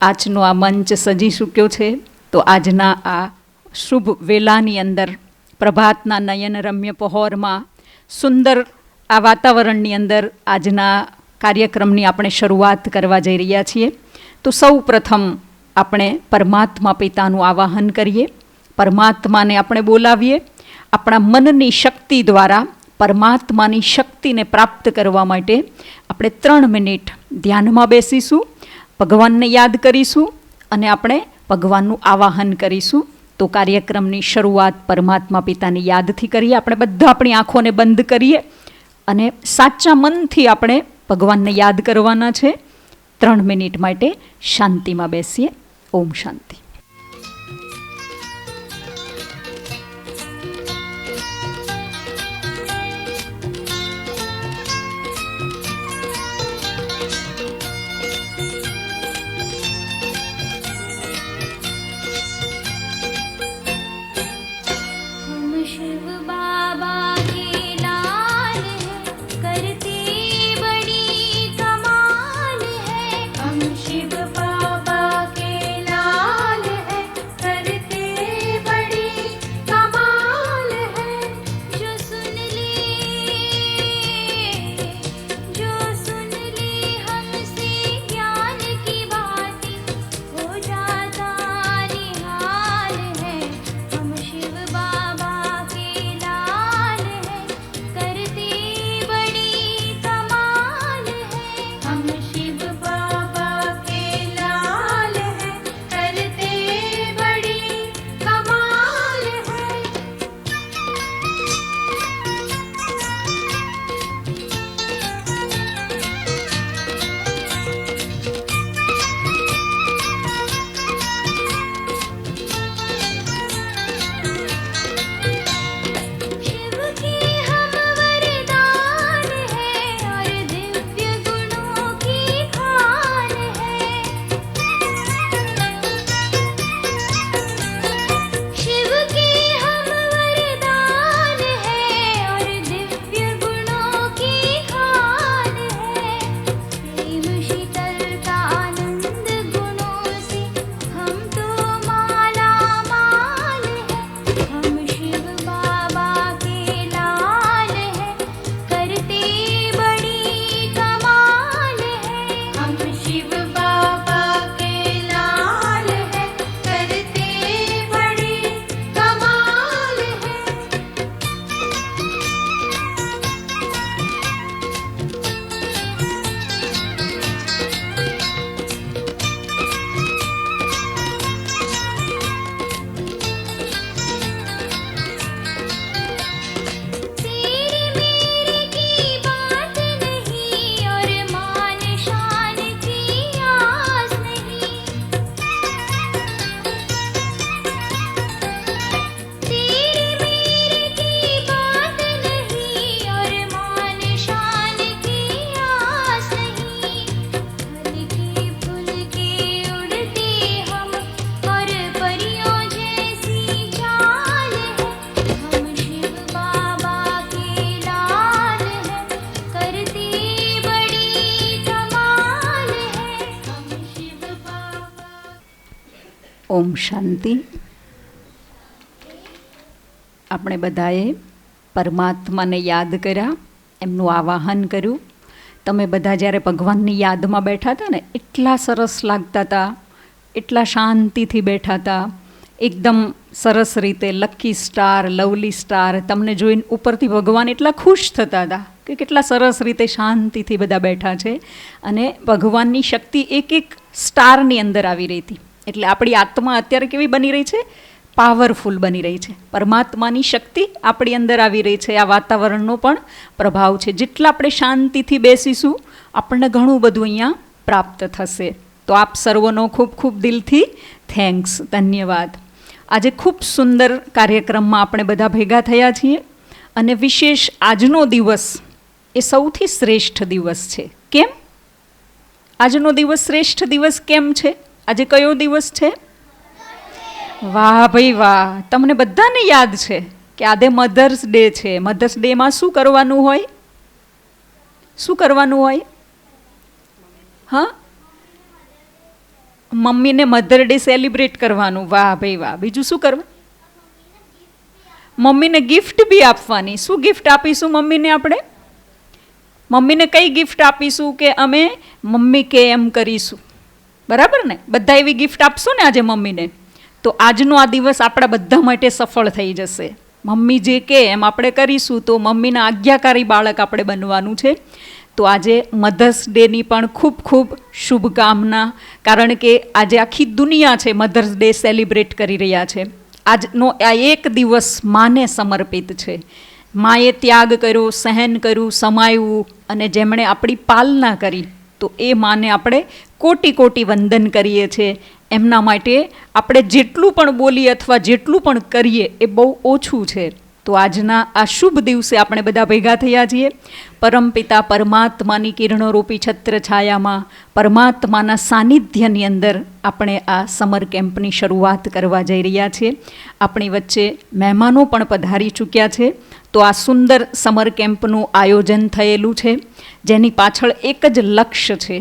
આજનો આ મંચ સજી ચૂક્યો છે. તો આજના આ શુભ વેલાની અંદર પ્રભાતના નયનરમ્ય પહોરમાં સુંદર આ વાતાવરણની અંદર આજના કાર્યક્રમની આપણે શરૂઆત કરવા જઈ રહ્યા છીએ. તો સૌ પ્રથમ આપણે પરમાત્મા પિતાનું આવાહન કરીએ, પરમાત્માને આપણે બોલાવીએ. આપણા મનની શક્તિ દ્વારા પરમાત્માની શક્તિને પ્રાપ્ત કરવા માટે આપણે 3 મિનિટ ધ્યાનમાં બેસીશું, ભગવાનને યાદ કરીશું અને આપણે ભગવાનનું આવાહન કરીશું. તો કાર્યક્રમની શરૂઆત પરમાત્મા પિતાની યાદથી કરીએ. આપણે બધા આપણી આંખોને બંધ કરીએ અને સાચા મનથી આપણે ભગવાનને યાદ કરવાના છે. 3 મિનિટ માટે શાંતિમાં બેસીએ. ઓમ શાંતિ. ઓમ શાંતિ. આપણે બધાએ પરમાત્માને યાદ કર્યા, એમનું આવાહન કર્યું. તમે બધા જ્યારે ભગવાનની યાદમાં બેઠા હતા ને, એટલા સરસ લાગતા હતા, એટલા શાંતિથી બેઠા હતા, એકદમ સરસ રીતે લકી સ્ટાર, લવલી સ્ટાર તમને જોઈને ઉપરથી ભગવાન એટલા ખુશ થતા હતા કે કેટલા સરસ રીતે શાંતિથી બધા બેઠા છે. અને ભગવાનની શક્તિ એક એક સ્ટારની અંદર આવી રહી હતી. એટલે આપણી આત્મા અત્યારે કેવી બની રહી છે? પાવરફુલ બની રહી છે. પરમાત્માની શક્તિ આપણી અંદર આવી રહી છે. આ વાતાવરણનો પણ પ્રભાવ છે. જેટલા આપણે શાંતિથી બેસીશું, આપણને ઘણું બધું અહીંયા પ્રાપ્ત થશે. તો આપ સર્વનો ખૂબ ખૂબ દિલથી થેન્ક્સ, ધન્યવાદ. આજે ખૂબ સુંદર કાર્યક્રમમાં આપણે બધા ભેગા થયા છીએ. અને વિશેષ આજનો દિવસ એ સૌથી શ્રેષ્ઠ દિવસ છે. કેમ આજનો દિવસ શ્રેષ્ઠ દિવસ કેમ છે? આજે કયો દિવસ છે? વાહ ભાઈ વાહ, તમને બધાને યાદ છે કે આજે મધર્સ ડે છે. મધર્સ ડેમાં શું કરવાનું હોય? શું કરવાનું હોય? હા, મમ્મીને મધર ડે સેલિબ્રેટ કરવાનું. વાહ ભાઈ વાહ. બીજું શું કરવું? મમ્મીને ગિફ્ટ બી આપવાની. શું ગિફ્ટ આપીશું મમ્મીને આપણે? મમ્મીને કઈ ગિફ્ટ આપીશું કે અમે મમ્મી કે એમ કરીશું, બરાબર ને? બધા એવી ગિફ્ટ આપશો ને આજે મમ્મીને, તો આજનો આ દિવસ આપણા બધા માટે સફળ થઈ જશે. મમ્મી જે કે એમ આપણે કરીશું તો મમ્મીના આજ્ઞાકારી બાળક આપણે બનવાનું છે. તો આજે મધર્સ ડેની પણ ખૂબ ખૂબ શુભકામના. કારણ કે આજે આખી દુનિયા છે મધર્સ ડે સેલિબ્રેટ કરી રહ્યા છે. આજનો આ એક દિવસ માને સમર્પિત છે. માએ ત્યાગ કર્યો, સહન કર્યું, સમાયું, અને જેમણે આપણી પાલના કરી, તો એ માને આપણે કોટી કોટી વંદન કરીએ છીએ. એમના માટે આપણે જેટલું પણ બોલીએ અથવા જેટલું પણ કરીએ એ બહુ ઓછું છે. તો આજના આ શુભ દિવસે આપણે બધા ભેગા થયા છીએ. પરમપિતા પરમાત્માની કિરણોરૂપી છત્ર છાયામાં પરમાત્માના સાનિધ્યની અંદર આપણે આ સમર કેમ્પની શરૂઆત કરવા જઈ રહ્યા છીએ. આપણી વચ્ચે મહેમાનો પણ પધારી ચૂક્યા છે. તો આ સુંદર સમર કેમ્પનું આયોજન થયેલું છે, જેની પાછળ એક જ લક્ષ્ય છે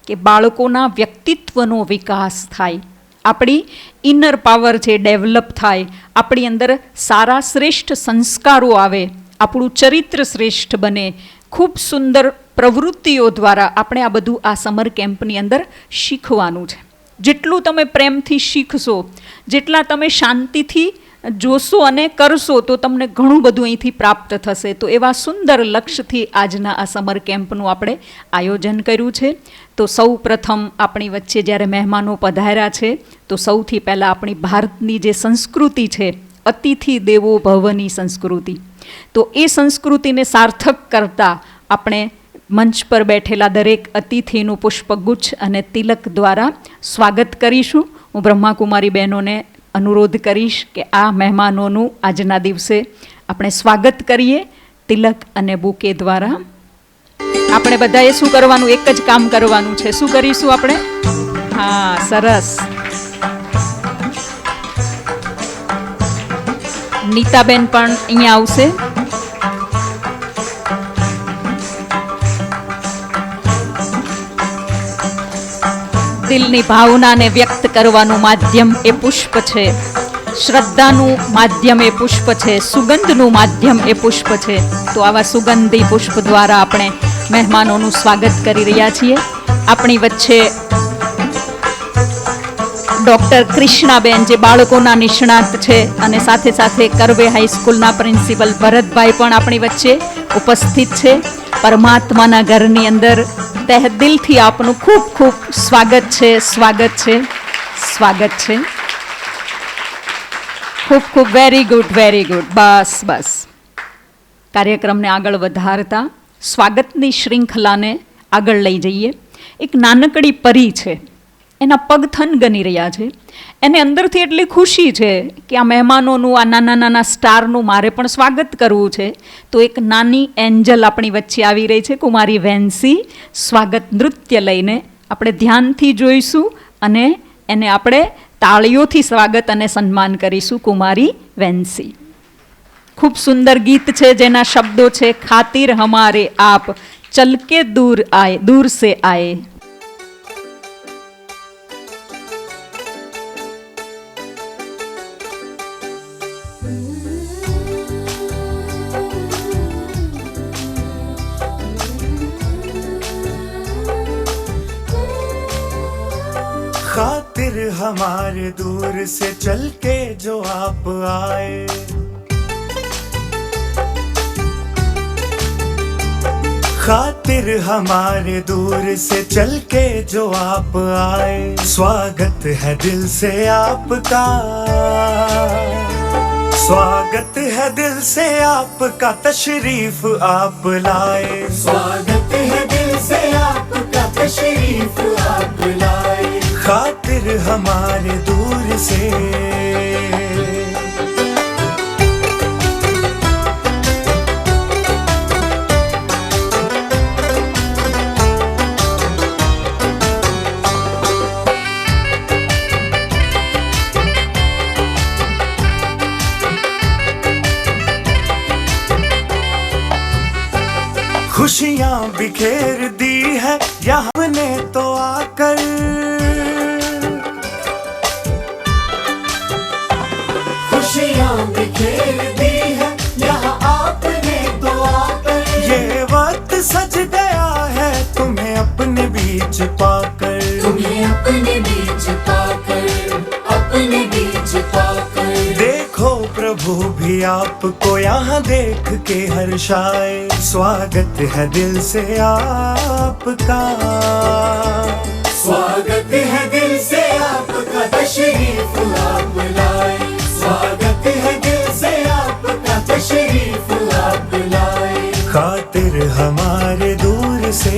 કે બાળકોના વ્યક્તિત્વનો વિકાસ થાય, આપણી ઇનર પાવર છે ડેવલપ થાય, આપણી અંદર સારા શ્રેષ્ઠ સંસ્કારો આવે, આપણું ચરિત્ર શ્રેષ્ઠ બને. ખૂબ સુંદર પ્રવૃત્તિઓ દ્વારા આપણે આ બધું આ સમર કેમ્પની અંદર શીખવાનું છે. જેટલું તમે પ્રેમથી શીખશો, જેટલા તમે શાંતિથી જોશો અને કરશો, તો તમને ઘણું બધું અહીંથી પ્રાપ્ત થશે. તો એવા સુંદર લક્ષ્યથી આજના આ સમર કેમ્પનું આપણે આયોજન કર્યું છે. તો સૌ પ્રથમ આપણી વચ્ચે જ્યારે મહેમાનો પધાર્યા છે, તો સૌથી પહેલાં આપણી ભારતની જે સંસ્કૃતિ છે, અતિથિ દેવો ભવની સંસ્કૃતિ, તો એ સંસ્કૃતિને સાર્થક કરતાં આપણે મંચ પર બેઠેલા દરેક અતિથિનું પુષ્પગુચ્છ અને તિલક દ્વારા સ્વાગત કરીશું. હું બ્રહ્માકુમારી બહેનોને અનુરોધ કરીશ કે આ મહેમાનોનું આજના દિવસે આપણે સ્વાગત કરીએ તિલક અને બુકે દ્વારા. આપણે બધાએ શું કરવાનું? એક જ કામ કરવાનું છે. શું કરીશું આપણે? હા, સરસ. નીતાબેન પણ અહીંયા આવશે. દિલની ભાવનાને વ્યક્ત કરવાનું માધ્યમ એ પુષ્પ છે. શ્રદ્ધાનું માધ્યમ એ પુષ્પ છે. સુગંધનું માધ્યમ એ પુષ્પ છે. તો આવા સુગંધી પુષ્પ દ્વારા આપણે મહેમાનોનું સ્વાગત કરી રહ્યા છીએ. આપણી વચ્ચે ડૉક્ટર કૃષ્ણાબેન, જે બાળકોના નિષ્ણાત છે, અને સાથે સાથે કરવે હાઈસ્કૂલના પ્રિન્સિપલ ભરતભાઈ પણ આપણી વચ્ચે ઉપસ્થિત છે. પરમાત્માના ઘરની અંદર તહે દિલથી આપનું ખૂબ ખૂબ સ્વાગત છે, સ્વાગત છે, સ્વાગત છે. ખૂબ ખૂબ વેરી ગુડ, વેરી ગુડ. બસ બસ. કાર્યક્રમને આગળ વધારતા સ્વાગતની શૃંખલાને આગળ લઈ જઈએ. એક નાનકડી પરી છે, એના પગ થનગની રહ્યા છે. એને અંદરથી એટલી ખુશી છે કે આ મહેમાનોનું, આ નાના નાના સ્ટારનું મારે પણ સ્વાગત કરવું છે. તો એક નાની એન્જલ આપણી વચ્ચે આવી રહી છે, કુમારી વેન્સી. સ્વાગત નૃત્ય લઈને આપણે ધ્યાનથી જોઈશું અને એને આપણે તાળીઓથી સ્વાગત અને સન્માન કરીશું. કુમારી વેન્સી. ખૂબ સુંદર ગીત છે, જેના શબ્દો છે, ખાतिर હમારે આપ ચલ કે દૂર આए, दूर से आए. खातिर हमारे दूर से चल के जो आप आए, खातिर हमारे दूर से चल के जो आप आए, स्वागत है दिल से आपका, स्वागत है दिल से आपका, तशरीफ आप लाए, स्वागत है दिल से आपका, तशरीफ आप लाए, खातिर हमारे दूर से. खुशियाँ बिखेर दी है यहाँ ने तो आकर, बीज पाकर, तुम्हें अपने बीज पाकर, अपने बीज पाकर। देखो प्रभु भी आपको यहाँ देख के हर्षाए, स्वागत है दिल से आपका, स्वागत है दिल से आपका, तशरीफ आप लाए। स्वागत है दिल से आपका, तशरीफ आप लाए। खातिर हमारे दूर से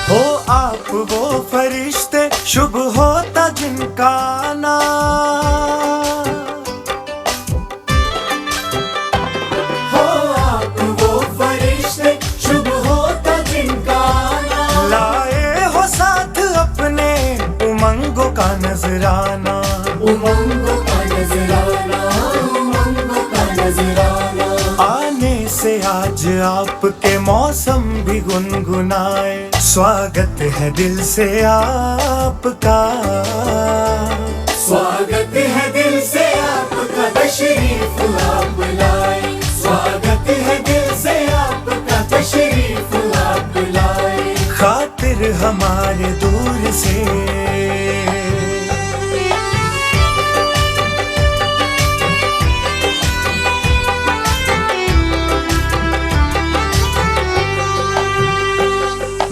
हो आप वो फरिश्ते, शुभ होता जिनका नाम। हो आप वो फरिश्ते, शुभ होता जिनका नाम। लाए हो साथ अपने उमंगों का नजराना, उमंगों का नजराना, उमंगों का नजराना। आने से आज आपके मौसम भी गुनगुनाए, स्वागत है दिल से आपका, स्वागत है दिल से आपका, तशरीफ आप लाए। स्वागत है दिल से आपका, तशरीफ आप लाए। खातिर हमारे दूर से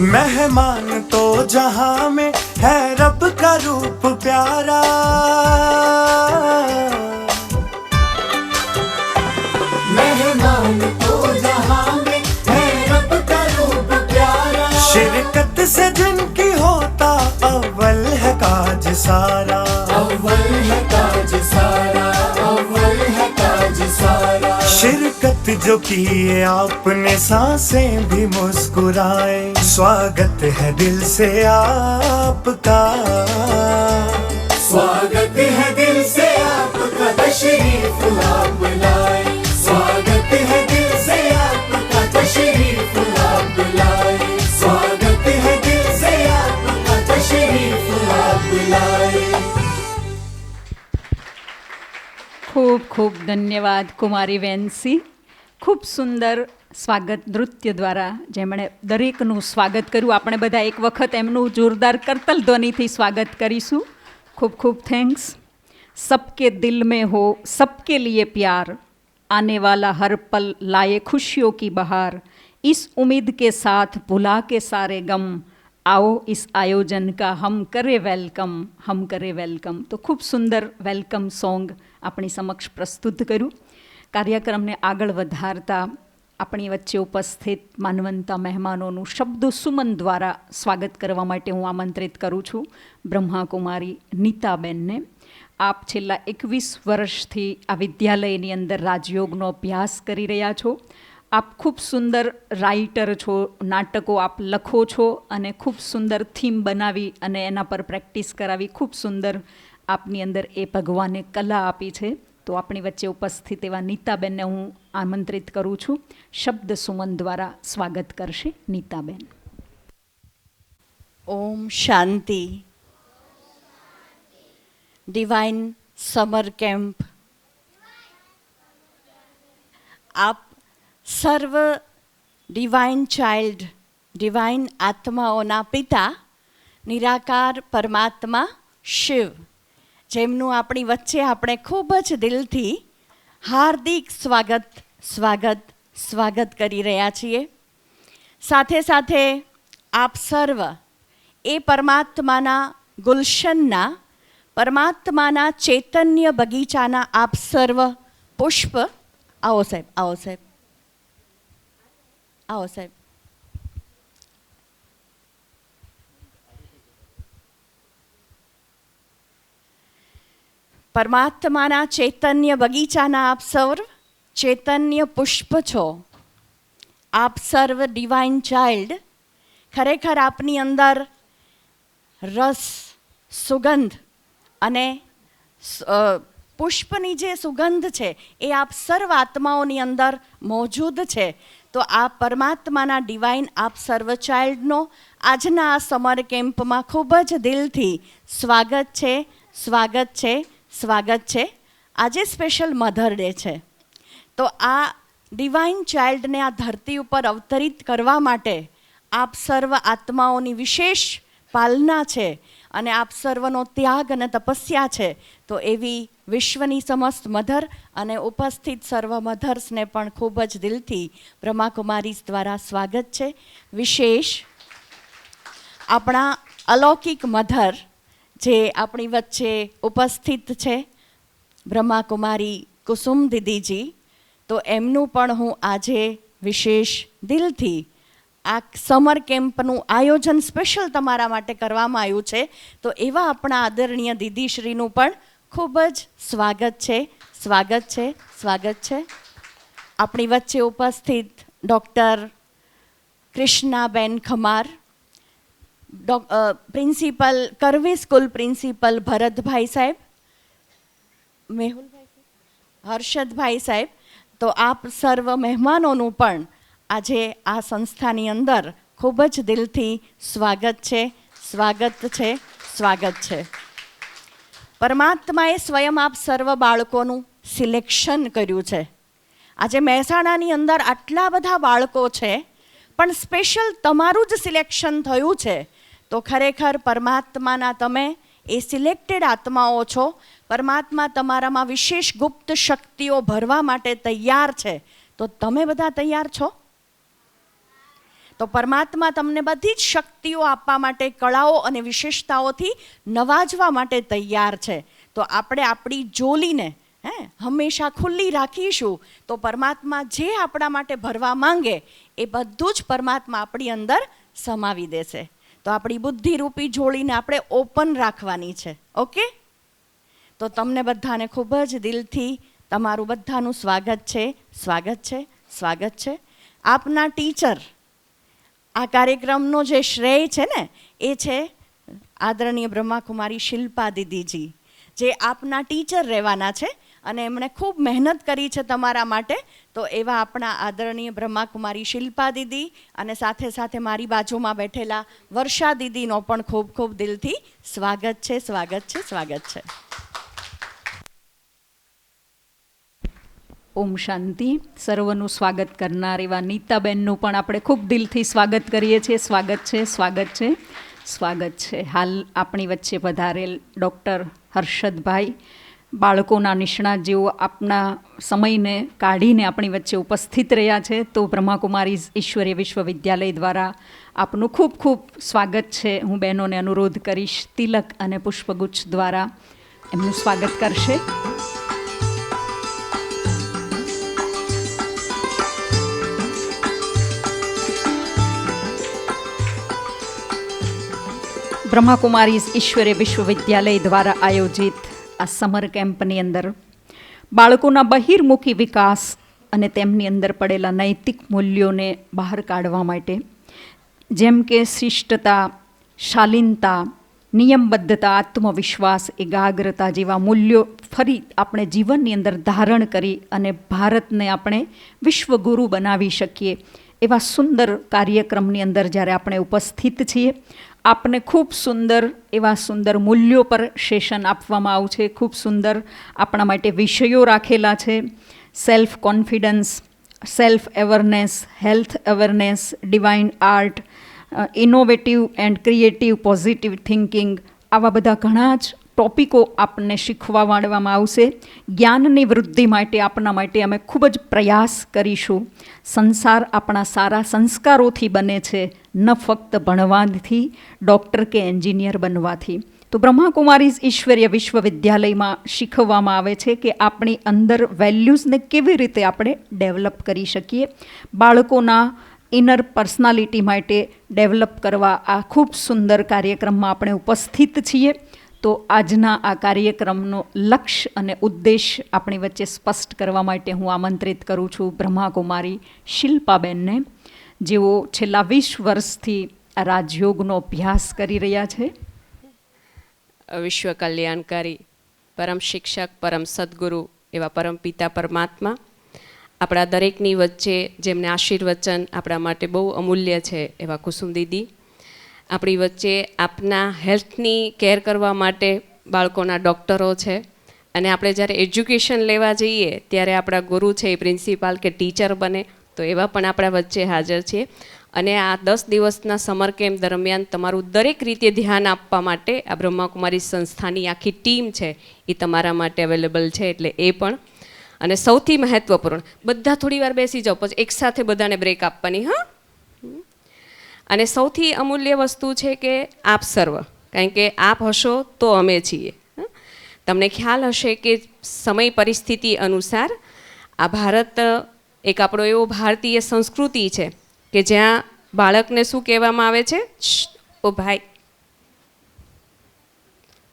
मेहमान तो जहां में है रब का रूप प्यारा, मेहमान तो जहां में है रब का रूप प्यारा। शिरकत से जिनकी होता अव्वल है काज सारा, अव्वल है ताज सारा, अव्वल है ताज सारा। शिरकत जो किए आपने सांसें भी मुस्कुराए, स्वागत है दिल से आपका, स्वागत है दिल से आपका, तशरीफ आप लाए। स्वागत है दिल से आपका, तशरीफ आप लाए। स्वागत है दिल से आपका, तशरीफ आप लाए। ખૂબ ખૂબ ધન્યવાદ કુમારી વેન્સી. ખૂબ સુંદર સ્વાગત નૃત્ય દ્વારા જેમણે દરેકનું સ્વાગત કર્યું. આપણે બધા એક વખત એમનું જોરદાર કરતલ ધ્વનિથી સ્વાગત કરીશું. ખૂબ ખૂબ થેન્ક્સ. सबके दिल में हो सबके लिए प्यार, आने वाला हर पल लाए खुशियों की बहार, इस उम्मीद के साथ भुला के सारे गम, आओ इस आयोजन का हम करे वेलकम, हम करे वेलकम. તો ખૂબ સુંદર વેલકમ સોંગ આપણી સમક્ષ પ્રસ્તુત કર્યું. કાર્યક્રમને આગળ વધારતા આપણી વચ્ચે ઉપસ્થિત માનવંતા મહેમાનોનું શબ્દો સુમન દ્વારા સ્વાગત કરવા માટે હું આમંત્રિત કરું છું બ્રહ્માકુમારી નીતાબેનને. આપ છેલ્લા 21 વર્ષથી આ વિદ્યાલયની અંદર રાજયોગનો અભ્યાસ કરી રહ્યા છો. આપ ખૂબ સુંદર રાઇટર છો, નાટકો આપ લખો છો અને ખૂબ સુંદર થીમ બનાવી અને એના પર પ્રેક્ટિસ કરાવી ખૂબ સુંદર આપની અંદર એ ભગવાને કલા આપી છે. તો આપણી વચ્ચે ઉપસ્થિત એવા નીતાબેનને હું આમંત્રિત કરું છું. શબ્દ સુમન દ્વારા સ્વાગત કરશે નીતાબેન. ઓમ શાંતિ. ડિવાઇન સમર કેમ્પ આપ સર્વ ડિવાઇન ચાઇલ્ડ, ડિવાઇન આત્માઓના પિતા નિરાકાર પરમાત્મા શિવ, જેમનું આપણી વચ્ચે આપણે ખૂબ જ દિલથી હાર્દિક સ્વાગત સ્વાગત સ્વાગત કરી રહ્યા છીએ. સાથે સાથે આપ સર્વ એ પરમાત્માના ગુલશનના, પરમાત્માના ચૈતન્ય બગીચાના આપ સર્વ પુષ્પ. આવો સાહેબ, આવો સાહેબ, આવો સાહેબ. પરમાત્માના ચૈતન્ય બગીચાના આપ સર્વ ચૈતન્ય પુષ્પ છો. આપ સર્વ ડિવાઇન ચાઇલ્ડ. ખરેખર આપની અંદર રસ, સુગંધ અને પુષ્પની જે સુગંધ છે એ આપ સર્વ આત્માઓની અંદર મોજૂદ છે. તો આ પરમાત્માના ડિવાઇન આપ સર્વ ચાઇલ્ડનો આજના આ સમર કેમ્પમાં ખૂબ જ દિલથી સ્વાગત છે, સ્વાગત છે, સ્વાગત છે. આજે સ્પેશિયલ મધર ડે છે. તો આ ડિવાઇન ચાઇલ્ડને આ ધરતી ઉપર અવતરિત કરવા માટે આપ સર્વ આત્માઓની વિશેષ પાલના છે અને આપ સર્વનો ત્યાગ અને તપસ્યા છે. તો એવી વિશ્વની સમસ્ત મધર અને ઉપસ્થિત સર્વ મધર્સને પણ ખૂબ જ દિલથી બ્રહ્માકુમારીઝ દ્વારા સ્વાગત છે. વિશેષ આપણા અલૌકિક મધર જે આપણી વચ્ચે ઉપસ્થિત છે, બ્રહ્માકુમારી કુસુમ દીદીજી, તો એમનું પણ હું આજે વિશેષ દિલથી આ સમર કેમ્પનું આયોજન સ્પેશિયલ તમારા માટે કરવામાં આવ્યું છે. તો એવા આપણા આદરણીય દીદીશ્રીનું પણ ખૂબ જ સ્વાગત છે, સ્વાગત છે, સ્વાગત છે. આપણી વચ્ચે ઉપસ્થિત ડૉક્ટર કૃષ્ણાબેન ખમાર, પ્રિન્સિપલ કરવી સ્કૂલ પ્રિન્સિપલ ભરતભાઈ સાહેબ, મેહુલભાઈ, હર્ષદભાઈ સાહેબ, તો આપ સર્વ મહેમાનોનું પણ આજે આ સંસ્થાની અંદર ખૂબ જ દિલથી સ્વાગત છે, સ્વાગત છે, સ્વાગત છે. પરમાત્માએ સ્વયં આપ સર્વ બાળકોનું સિલેક્શન કર્યું છે. આજે મહેસાણાની અંદર આટલા બધા બાળકો છે પણ સ્પેશિયલ તમારું જ સિલેક્શન થયું છે. તો ખરેખર પરમાત્માના તમે એ સિલેક્ટેડ આત્માઓ છો. પરમાત્મા તમારામાં વિશેષ ગુપ્ત શક્તિઓ ભરવા માટે તૈયાર છે. તો તમે બધા તૈયાર છો? તો પરમાત્મા તમને બધી જ શક્તિઓ આપવા માટે, કળાઓ અને વિશેષતાઓથી નવાજવા માટે તૈયાર છે. તો આપણે આપણી જોલીને હંમેશા ખુલ્લી રાખીશું તો પરમાત્મા જે આપણા માટે ભરવા માંગે એ બધું જ પરમાત્મા આપણી અંદર સમાવી દેશે. તો આપણી બુદ્ધિરૂપી જોડીને આપણે ઓપન રાખવાની છે. ઓકે? તો તમને બધાને ખૂબ જ દિલથી તમારું બધાનું સ્વાગત છે, સ્વાગત છે, સ્વાગત છે. આપના ટીચર, આ કાર્યક્રમનો જે શ્રેય છે ને એ છે આદરણીય બ્રહ્માકુમારી શિલ્પા દીદીજી, જે આપના ટીચર રહેવાના છે અને એમણે ખૂબ મહેનત કરી છે તમારા માટે. તો એવા આપણા આદરણીય બ્રહ્માકુમારી શિલ્પા દીદી અને સાથે સાથે મારી બાજુમાં બેઠેલા વર્ષા દીદીનો પણ ખૂબ ખૂબ દિલથી સ્વાગત છે, સ્વાગત છે, સ્વાગત છે. ઓમ શાંતિ. સર્વનું સ્વાગત કરનાર એવા નીતાબેનનું પણ આપણે ખૂબ દિલથી સ્વાગત કરીએ છીએ. સ્વાગત છે, સ્વાગત છે, સ્વાગત છે. હાલ આપણી વચ્ચે પધારેલ ડૉક્ટર હર્ષદભાઈ, બાળકોના નિષ્ણાત જેઓ આપના સમયને કાઢીને આપણી વચ્ચે ઉપસ્થિત રહ્યા છે. તો બ્રહ્માકુમારી ઈશ્વરીય વિશ્વવિદ્યાલય દ્વારા આપનું ખૂબ ખૂબ સ્વાગત છે. હું બહેનોને અનુરોધ કરીશ તિલક અને પુષ્પગુચ્છ દ્વારા એમનું સ્વાગત કરશે. બ્રહ્માકુમારી ઈશ્વરીય વિશ્વવિદ્યાલય દ્વારા આયોજિત આ સમર કેમ્પની અંદર બાળકોના બહિર્મુખી વિકાસ અને તેમની અંદર પડેલા નૈતિક મૂલ્યોને બહાર કાઢવા માટે, જેમ કે શિષ્ટતા, શાલીનતા, નિયમબદ્ધતા, આત્મવિશ્વાસ, એકાગ્રતા જેવા મૂલ્યો ફરી આપણે જીવનની અંદર ધારણ કરી અને ભારતને આપણે વિશ્વગુરુ બનાવી શકીએ એવા સુંદર કાર્યક્રમની અંદર જ્યારે આપણે ઉપસ્થિત છીએ, આપને ખૂબ સુંદર એવા સુંદર મૂલ્યો પર સેશન આપવામાં આવ્યું છે. ખૂબ સુંદર આપણા માટે વિષયો રાખેલા છે. Self confidence, self awareness, health awareness, divine art, innovative and creative positive thinking, આવા બધા ઘણા જ ટોપિકો આપણને શીખવાડવામાં આવશે. જ્ઞાનની વૃદ્ધિ માટે આપણા માટે અમે ખૂબ જ પ્રયાસ કરીશું. સંસાર આપણા સારા સંસ્કારોથી બને છે, ન ફક્ત ભણવાથી, ડૉક્ટર કે એન્જિનિયર બનવાથી. તો બ્રહ્માકુમારી ઈશ્વરીય વિશ્વવિદ્યાલયમાં શીખવવામાં આવે છે કે આપણી અંદર વેલ્યુઝને કેવી રીતે આપણે ડેવલપ કરી શકીએ. બાળકોના ઇનર પર્સનાલિટી માટે ડેવલપ કરવા આ ખૂબ સુંદર કાર્યક્રમમાં આપણે ઉપસ્થિત છીએ. તો આજના આ કાર્યક્રમનો લક્ષ્ય અને ઉદ્દેશ આપણી વચ્ચે સ્પષ્ટ કરવા માટે હું આમંત્રિત કરું છું બ્રહ્માકુમારી શિલ્પાબેનને, જેઓ છેલ્લા 20 વર્ષથી રાજયોગનો અભ્યાસ કરી રહ્યા છે. વિશ્વ કલ્યાણકારી પરમ શિક્ષક, પરમ સદગુરુ એવા પરમ પિતા પરમાત્મા આપણા દરેકની વચ્ચે જેમને આશીર્વચન આપણા માટે બહુ અમૂલ્ય છે એવા કુસુમ દીદી, આપણી વચ્ચે આપના હેલ્થની કેર કરવા માટે બાળકોના ડૉક્ટરો છે, અને આપણે જ્યારે એજ્યુકેશન લેવા જઈએ ત્યારે આપણા ગુરુ છે એ પ્રિન્સિપાલ કે ટીચર બને, તો એવા પણ આપણા વચ્ચે હાજર છે. અને આ 10 દિવસના સમર કેમ્પ દરમિયાન તમારું દરેક રીતે ધ્યાન આપવા માટે આ બ્રહ્માકુમારી સંસ્થાની આખી ટીમ છે એ તમારા માટે અવેલેબલ છે, એટલે એ પણ. અને સૌથી મહત્ત્વપૂર્ણ, બધા થોડી વાર બેસી જાઓ, પછી એકસાથે બધાને બ્રેક આપવાની. હા. અને સૌથી અમૂલ્ય વસ્તુ છે કે આપ સર્વ, કારણ કે આપ હશો તો અમે છીએ. તમને ખ્યાલ હશે કે સમય પરિસ્થિતિ અનુસાર આ ભારત એક આપણો એવો ભારતીય સંસ્કૃતિ છે કે જ્યાં બાળકને શું કહેવામાં આવે છે? ઓ ભાઈ,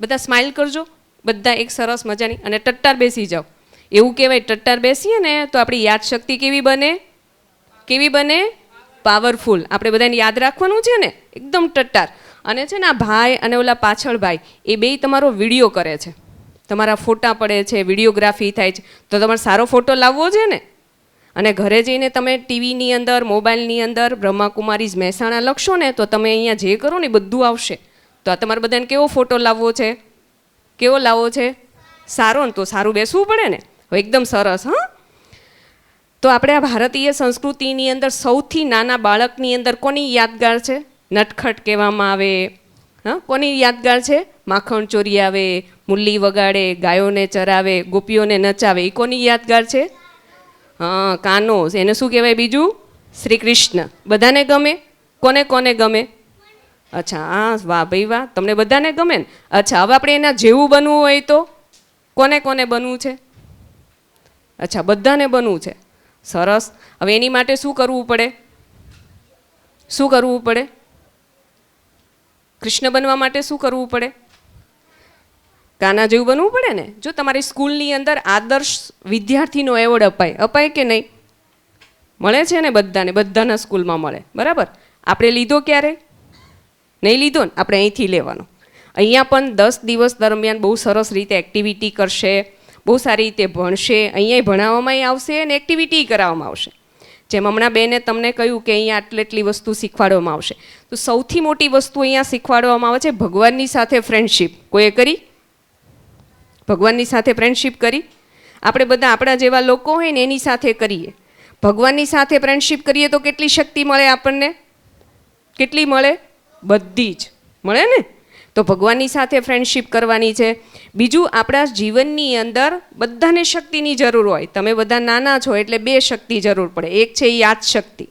બધા સ્માઇલ કરજો, બધા એક સરસ મજાની, અને ટટ્ટાર બેસી જાઓ. એવું કહેવાય, ટટ્ટાર બેસીએ ને તો આપણી યાદશક્તિ કેવી બને? કેવી બને? પાવરફુલ. આપણે બધાને યાદ રાખવાનું છે ને, એકદમ ટટ્ટાર. અને છે ને આ ભાઈ અને ઓલા પાછળ ભાઈ, એ બેય તમારો વિડીયો કરે છે, તમારા ફોટા પડે છે, વિડીયોગ્રાફી થાય છે, તો તમારે સારો ફોટો લાવવો છે ને. અને ઘરે જઈને તમે ટીવીની અંદર, મોબાઈલની અંદર બ્રહ્માકુમારીઝ મહેસાણા લખશો ને તો તમે અહીંયા જે કરો ને બધું આવશે. તો આ તમારે બધાને કેવો ફોટો લાવવો છે? કેવો લાવવો છે? સારો ને, તો સારું બેસવું પડે ને. એકદમ સરસ. હા, તો આપણે આ ભારતીય સંસ્કૃતિની અંદર સૌથી નાના બાળકની અંદર કોની યાદગાર છે? નટખટ કહેવામાં આવે. હા, કોની યાદગાર છે? માખણ ચોરી આવે, મુરલી વગાડે, ગાયોને ચરાવે, ગોપીઓને નચાવે, એ કોની યાદગાર છે? હા, કાનો. એને શું કહેવાય બીજું? શ્રી કૃષ્ણ. બધાને ગમે? કોને કોને ગમે? અચ્છા, હા, વાહ ભાઈ વાહ, તમને બધાને ગમે ને. અચ્છા, હવે આપણે એના જેવું બનવું હોય તો કોને કોને બનવું છે? અચ્છા, બધાને બનવું છે. સરસ. હવે એની માટે શું કરવું પડે? શું કરવું પડે? કૃષ્ણ બનવા માટે શું કરવું પડે? કાના જેવું બનવું પડે ને. જો તમારી સ્કૂલની અંદર આદર્શ વિદ્યાર્થીનો એવોર્ડ અપાય, અપાય કે નહીં? મળે છે ને બધાને, બધાના સ્કૂલમાં મળે, બરાબર. આપણે લીધો ક્યારે? નહીં લીધો ને, આપણે અહીંથી લેવાનો. અહીંયા પણ 10 દિવસ દરમિયાન બહુ સરસ રીતે એક્ટિવિટી કરશે, બહુ સારી રીતે ભણશે, અહીંયા ભણાવવામાં આવશે અને એક્ટિવિટી કરાવવામાં આવશે. જેમ હમણાં બેને તમને કહ્યું કે અહીંયા આટલી વસ્તુ શીખવાડવામાં આવશે, તો સૌથી મોટી વસ્તુ અહીંયા શીખવાડવામાં આવે છે ભગવાનની સાથે ફ્રેન્ડશીપ. કોઈએ કરી? ભગવાનની સાથે ફ્રેન્ડશીપ કરી? આપણે બધા આપણા જેવા લોકો હોય ને એની સાથે કરીએ. ભગવાનની સાથે ફ્રેન્ડશીપ કરીએ તો કેટલી શક્તિ મળે આપણને? કેટલી મળે? બધી જ મળે ને. તો ભગવાનની સાથે ફ્રેન્ડશીપ કરવાની છે. બીજું, આપણા જીવનની અંદર બધાને શક્તિની જરૂર હોય. તમે બધા નાના છો એટલે 2 શક્તિ જરૂર પડે. એક છે યાદશક્તિ.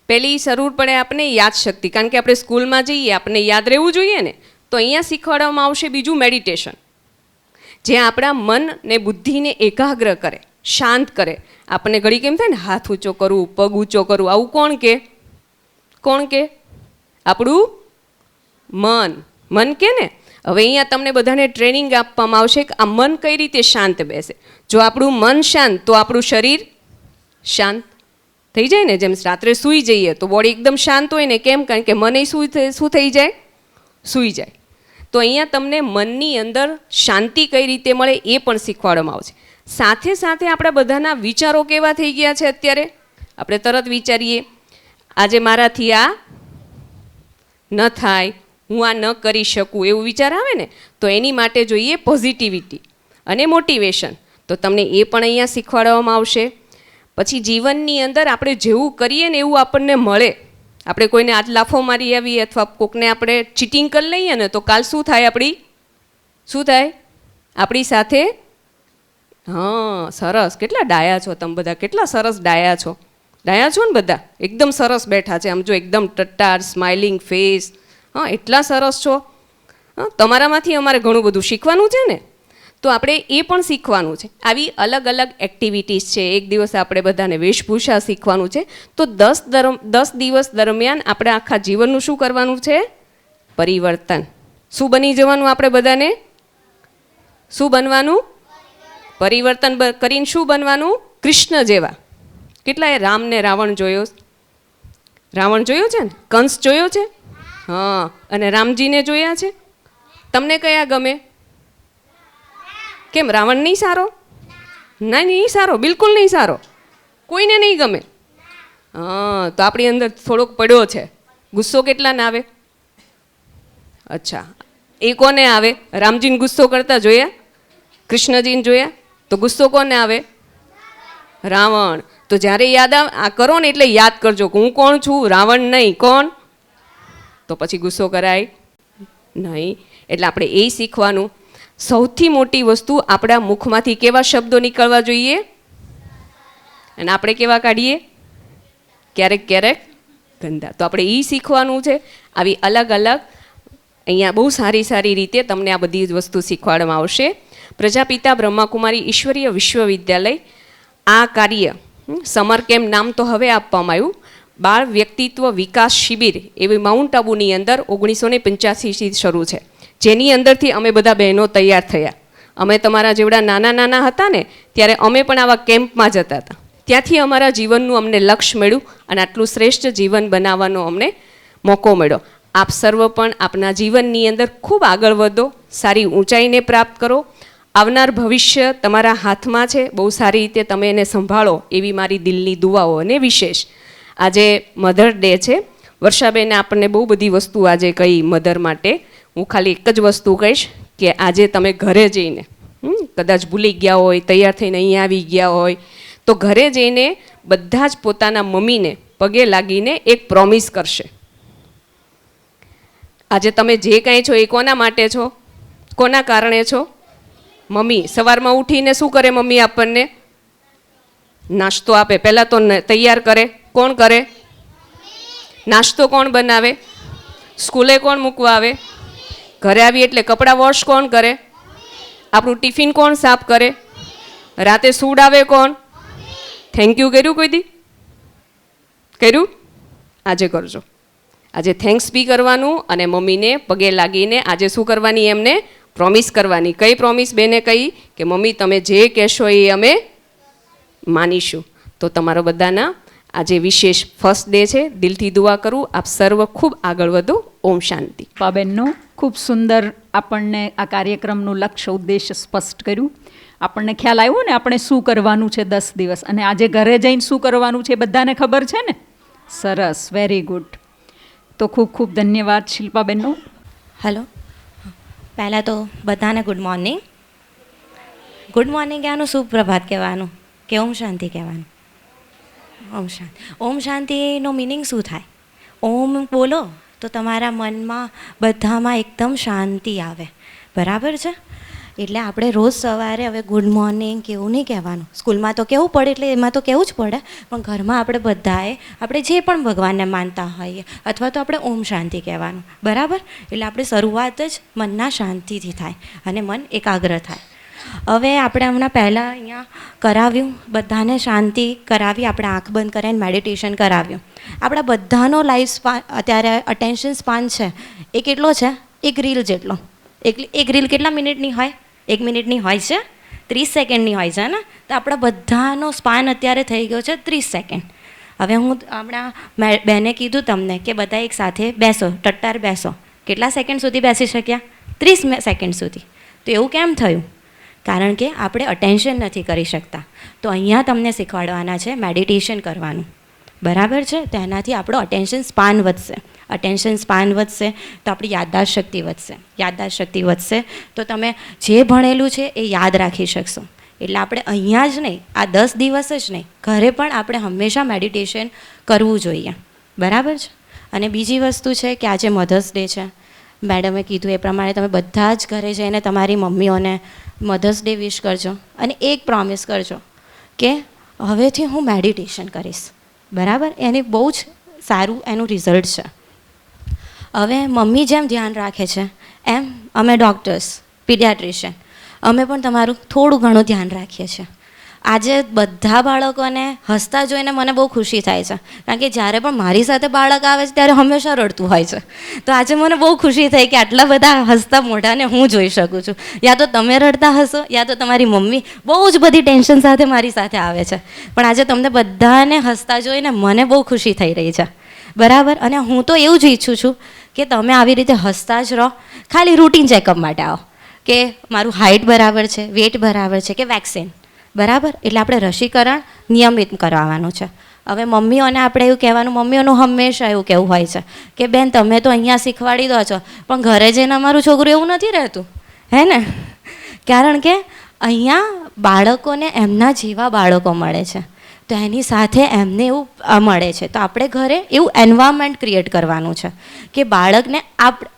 પહેલી જરૂર પડે આપણે યાદશક્તિ, કારણ કે આપણે સ્કૂલમાં જઈએ આપણે યાદ રહેવું જોઈએ ને. તો અહીંયા શીખવાડવામાં આવશે બીજું મેડિટેશન, જે આપણા મન ને બુદ્ધિને એકાગ્ર કરે, શાંત કરે. આપણને ઘડી કેમ થાય ને, હાથ ઊંચો કરવું, પગ ઊંચો કરવું, આવું કોણ કે? કોણ કે? આપણું મન. મન કે ને. હવે અહીંયા તમને બધાને ટ્રેનિંગ આપવામાં આવશે કે આ મન કઈ રીતે શાંત બેસે. જો આપણું મન શાંત તો આપણું શરીર શાંત થઈ જાય ને. જેમ રાત્રે સૂઈ જઈએ તો બોડી એકદમ શાંત હોય ને. કેમ? કારણ કે મન એ શું થઈ જાય? સૂઈ જાય. તો અહીંયા તમને મનની અંદર શાંતિ કઈ રીતે મળે એ પણ શીખવાડવામાં આવશે. સાથે સાથે આપણા બધાના વિચારો કેવા થઈ ગયા છે અત્યારે? આપણે તરત વિચારીએ, આજે મારાથી આ ન થાય, હું આ ન કરી શકું, એવું વિચાર આવે ને. તો એની માટે જોઈએ પોઝિટિવિટી અને મોટિવેશન. તો તમને એ પણ અહીંયા શીખવાડવામાં આવશે. પછી જીવનની અંદર આપણે જેવું કરીએ ને એવું આપણને મળે. આપણે કોઈને આજ લાફો મારી આવીએ અથવા કોકને આપણે ચીટિંગ કરી લઈએ ને તો કાલ શું થાય? આપણી શું થાય? આપણી સાથે. હા, સરસ. કેટલા ડાયા છો તમે બધા, કેટલા સરસ ડાયા છો. ડાયા છો ને બધા? એકદમ સરસ બેઠા છે. આમ જો, એકદમ ટટ્ટાર, સ્માઇલિંગ ફેસ. હા, એટલા સરસ છો. હા, તમારામાંથી અમારે ઘણું બધું શીખવાનું છે ને. તો આપણે એ પણ શીખવાનું છે. આવી અલગ અલગ એક્ટિવિટીઝ છે. એક દિવસ આપણે બધાને વેશભૂષા શીખવાનું છે. તો 10 દિવસ દરમિયાન આપણે આખા જીવનનું શું કરવાનું છે? પરિવર્તન. શું બની જવાનું આપણે બધાને? શું બનવાનું? પરિવર્તન કરીને શું બનવાનું? કૃષ્ણ જેવા. કેટલાએ રામને રાવણ જોયો? રાવણ જોયો છે ને? કંસ જોયો છે? હા. અને રામજીને જોયા છે? તમને કયા ગમે? કેમ રાવણ નહીં સારો? ના, નહીં સારો, બિલકુલ નહીં સારો, કોઈને નહીં ગમે. હા, તો આપણી અંદર થોડોક પડ્યો છે. ગુસ્સો કેટલાને આવે? અચ્છા, એ કોને આવે? રામજીને ગુસ્સો કરતા જોયા? કૃષ્ણજીને જોયા? તો ગુસ્સો કોને આવે? રાવણ. તો જ્યારે યાદ આ કરો ને એટલે યાદ કરજો કે હું કોણ છું? રાવણ નહીં. કોણ? તો પછી ગુસ્સો કરાય નહીં. એટલે આપણે એ શીખવાનું. સૌથી મોટી વસ્તુ, આપણા મુખમાંથી કેવા શબ્દો નીકળવા જોઈએ અને આપણે કેવા કાઢીએ? ક્યારેક ક્યારેક ગંદા. તો આપણે એ શીખવાનું છે. આવી અલગ અલગ અહીંયા બહુ સારી સારી રીતે તમને આ બધી જ વસ્તુ શીખવાડવામાં આવશે. પ્રજાપિતા બ્રહ્માકુમારી ઈશ્વરીય વિશ્વવિદ્યાલય આ કાર્ય સમર કેમ્પ નામ તો હવે આપવામાં આવ્યું, બાળ વ્યક્તિત્વ વિકાસ શિબિર એવી માઉન્ટ આબુની અંદર 1985થી શરૂ છે, જેની અંદરથી અમે બધા બહેનો તૈયાર થયા. અમે તમારા જેવડા નાના નાના હતા ને ત્યારે અમે પણ આવા કેમ્પમાં જતા હતા. ત્યાંથી અમારા જીવનનું અમને લક્ષ્ય મળ્યું અને આટલું શ્રેષ્ઠ જીવન બનાવવાનો અમને મોકો મળ્યો. આપ સર્વ પણ આપના જીવનની અંદર ખૂબ આગળ વધો, સારી ઊંચાઈને પ્રાપ્ત કરો. આવનાર ભવિષ્ય તમારા હાથમાં છે, બહુ સારી રીતે તમે એને સંભાળો એવી મારી દિલની દુઆઓ. અને વિશેષ આજે મધર ડે છે. વર્ષાબેને આપણને બહુ બધી વસ્તુ આજે કહી મધર માટે. હું ખાલી એક જ વસ્તુ કહીશ કે આજે તમે ઘરે જઈને કદાચ ભૂલી ગયા હોય, તૈયાર થઈને અહીંયા આવી ગયા હોય, તો ઘરે જઈને બધા જ પોતાના મમ્મીને પગે લાગીને એક પ્રોમિસ કરશે. આજે તમે જે કાંઈ છો એ કોના માટે છો? કોના કારણે છો? મમ્મી. સવારમાં ઉઠીને શું કરે મમ્મી? આપણને નાસ્તો આપે. પહેલાં તો તૈયાર કરે. કોણ કરે? નાસ્તો કોણ બનાવે? સ્કૂલે કોણ મૂકવા આવે? ઘરે આવી એટલે કપડાં વોશ કોણ કરે? આપણું ટિફિન કોણ સાફ કરે? રાતે સુવડાવે કોણ? થેન્ક યુ કર્યું કોઈ દી? કર્યું? આજે કરજો. આજે થેન્ક્સ બી કરવાનું અને મમ્મીને પગે લાગીને આજે શું કરવાની? એમને પ્રોમિસ કરવાની. કઈ પ્રોમિસ બેને કહી કે મમ્મી તમે જે કહેશો એ અમે માનીશું. તો તમારો બધાના આજે વિશેષ ફર્સ્ટ ડે છે. દિલથી દુઆ કરું આપ સર્વ ખૂબ આગળ વધો. ઓમ શાંતિ. પાબેનનું ખૂબ સુંદર આપણને આ કાર્યક્રમનું લક્ષ્ય ઉદ્દેશ સ્પષ્ટ કર્યું. આપણને ખ્યાલ આવ્યો ને આપણે શું કરવાનું છે 10 દિવસ, અને આજે ઘરે જઈને શું કરવાનું છે એ બધાને ખબર છે ને? સરસ, વેરી ગુડ. તો ખૂબ ખૂબ ધન્યવાદ શિલ્પાબેનનો. હલો, પહેલાં તો બધાને ગુડ મોર્નિંગ. ગુડ મોર્નિંગ કહેવાનું, સુપ્રભાત કહેવાનું કે ઓમ શાંતિ કહેવાનું? ઓમ શાંતિ. ઓમ શાંતિનો મિનિંગ શું થાય? ઓમ બોલો તો તમારા મનમાં બધામાં એકદમ શાંતિ આવે. બરાબર છે? એટલે આપણે રોજ સવારે હવે ગુડ મોર્નિંગ કેવું નહીં કહેવાનું. સ્કૂલમાં તો કહેવું પડે એટલે એમાં તો કહેવું જ પડે, પણ ઘરમાં આપણે બધાએ આપણે જે પણ ભગવાનને માનતા હોઈએ અથવા તો આપણે ઓમ શાંતિ કહેવાનું. બરાબર? એટલે આપણે શરૂઆત જ મનના શાંતિથી થાય અને મન એકાગ્ર થાય. હવે આપણે હમણાં પહેલાં અહીંયા કરાવ્યું, બધાને શાંતિ કરાવી, આપણે આંખ બંધ કરીને મેડિટેશન કરાવ્યું. આપણા બધાનો લાઈફ સ્પાન અત્યારે અટેન્શન સ્પાન છે એ કેટલો છે? એક રીલ જેટલો. એક રીલ કેટલા મિનિટની હોય? 1 મિનિટની હોય છે, 30 સેકન્ડની હોય છે ને? તો આપણા બધાનો સ્પાન અત્યારે થઈ ગયો છે 30 સેકન્ડ. હવે હું હમણાં બેને કીધું તમને કે બધા એક સાથે બેસો, ટટ્ટાર બેસો. કેટલા સેકન્ડ સુધી બેસી શક્યા? 30 સેકન્ડ સુધી. તો એવું કેમ થયું? કારણ કે આપણે અટેન્શન નથી કરી શકતા. તો અહીંયા તમને શીખવાડવાના છે મેડિટેશન કરવાનું. બરાબર છે? તો એનાથી આપણો અટેન્શન સ્પાન વધશે. અટેન્શન સ્પાન વધશે તો આપણી યાદદાસ્ત શક્તિ વધશે. યાદદાસ્ત શક્તિ વધશે તો તમે જે ભણેલું છે એ યાદ રાખી શકશો. એટલે આપણે અહીંયા જ નહીં, આ 10 દિવસ જ નહીં, ઘરે પણ આપણે હંમેશા મેડિટેશન કરવું જોઈએ. બરાબર છે? અને બીજી વસ્તુ છે કે આજે મધર્સ ડે છે. મેડમે કીધું એ પ્રમાણે તમે બધા જ ઘરે જઈને તમારી મમ્મીઓને મધર્સ ડે વિશ કરજો અને એક પ્રોમિસ કરજો કે હવેથી હું મેડિટેશન કરીશ. બરાબર? એની બહુ જ સારું એનું રિઝલ્ટ છે. હવે મમ્મી જેમ ધ્યાન રાખે છે એમ અમે ડૉક્ટર્સ, પીડિયાટ્રિશિયન, અમે પણ તમારું થોડું ઘણું ધ્યાન રાખીએ છીએ. આજે બધા બાળકોને હસતા જોઈને મને બહુ ખુશી થાય છે, કારણ કે જ્યારે પણ મારી સાથે બાળક આવે છે ત્યારે હંમેશા રડતું હોય છે. તો આજે મને બહુ ખુશી થઈ કે આટલા બધા હસતા મોઢાને હું જોઈ શકું છું. યા તો તમે રડતા હશો યા તો તમારી મમ્મી બહુ જ બધી ટેન્શન સાથે મારી સાથે આવે છે, પણ આજે તમને બધાને હસતા જોઈને મને બહુ ખુશી થઈ રહી છે. બરાબર? અને હું તો એવું જ ઈચ્છું છું કે તમે આવી રીતે હસતા જ રહો. ખાલી રૂટીન ચેકઅપ માટે આવો કે મારું હાઇટ બરાબર છે, વેટ બરાબર છે કે વેક્સિન બરાબર, એટલે આપણે રસીકરણ નિયમિત કરાવવાનું છે. હવે મમ્મીઓને આપણે એવું કહેવાનું, મમ્મીઓનું હંમેશા એવું કહેવું હોય છે કે બેન તમે તો અહીંયા શીખવાડી દો છો પણ ઘરે જઈને અમારું છોકરું એવું નથી રહેતું, હે ને? કારણ કે અહીંયા બાળકોને એમના જેવા બાળકો મળે છે, તો એની સાથે એમને એવું મળે છે. તો આપણે ઘરે એવું એન્વાયરમેન્ટ ક્રિએટ કરવાનું છે કે બાળકને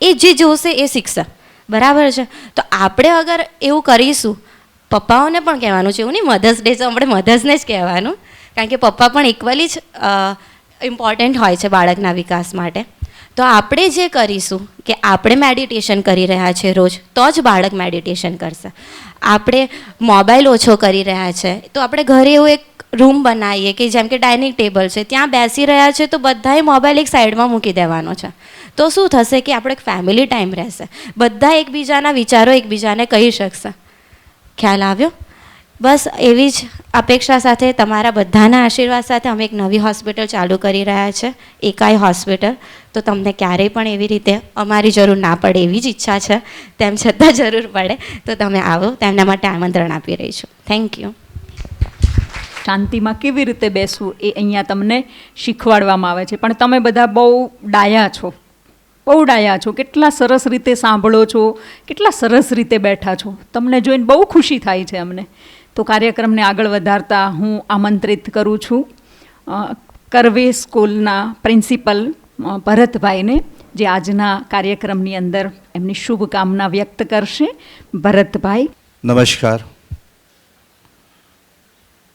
એ જે જોશે એ શીખશે, બરાબર છે? તો આપણે અગર એવું કરીશું, પપ્પાઓને પણ કહેવાનું છે, એવું નહીં મધર્સ ડે તો આપણે મધર્સને જ કહેવાનું, કારણ કે પપ્પા પણ ઇક્વલી જ ઇમ્પોર્ટન્ટ હોય છે બાળકના વિકાસ માટે. તો આપણે જે કરીશું કે આપણે મેડિટેશન કરી રહ્યા છીએ રોજ, તો જ બાળક મેડિટેશન કરશે. આપણે મોબાઈલ ઓછો કરી રહ્યા છે, તો આપણે ઘરે એવું એક રૂમ બનાવીએ કે જેમ કે ડાઇનિંગ ટેબલ છે, ત્યાં બેસી રહ્યા છે તો બધાએ મોબાઈલ એક સાઈડમાં મૂકી દેવાનો છે. તો શું થશે કે આપણે એક ફેમિલી ટાઈમ રહેશે, બધા એકબીજાના વિચારો એકબીજાને કહી શકશે. ખ્યાલ આવ્યો? બસ એવી જ અપેક્ષા સાથે, તમારા બધાના આશીર્વાદ સાથે અમે એક નવી હોસ્પિટલ ચાલુ કરી રહ્યા છે, એકાઈ હોસ્પિટલ. તો તમને ક્યારેય પણ એવી રીતે અમારી જરૂર ના પડે એવી જ ઈચ્છા છે, તેમ છતાં જરૂર પડે તો તમે આવો, તેમના માટે આમંત્રણ આપી રહી છું. Thank you. શાંતિમાં કેવી રીતે બેસવું એ અહીંયા તમને શીખવાડવામાં આવે છે. પણ તમે બધા બહુ ડાયા છો, બહુ ડાયા છો, કેટલા સરસ રીતે સાંભળો છો, કેટલા સરસ રીતે બેઠા છો. તમને જોઈને બહુ ખુશી થાય છે અમને. તો કાર્યક્રમને આગળ વધારતા હું આમંત્રિત કરું છું કરવે સ્કૂલના પ્રિન્સિપલ ભરતભાઈને, જે આજના કાર્યક્રમની અંદર એમની શુભકામના વ્યક્ત કરશે. ભરતભાઈ. નમસ્કાર.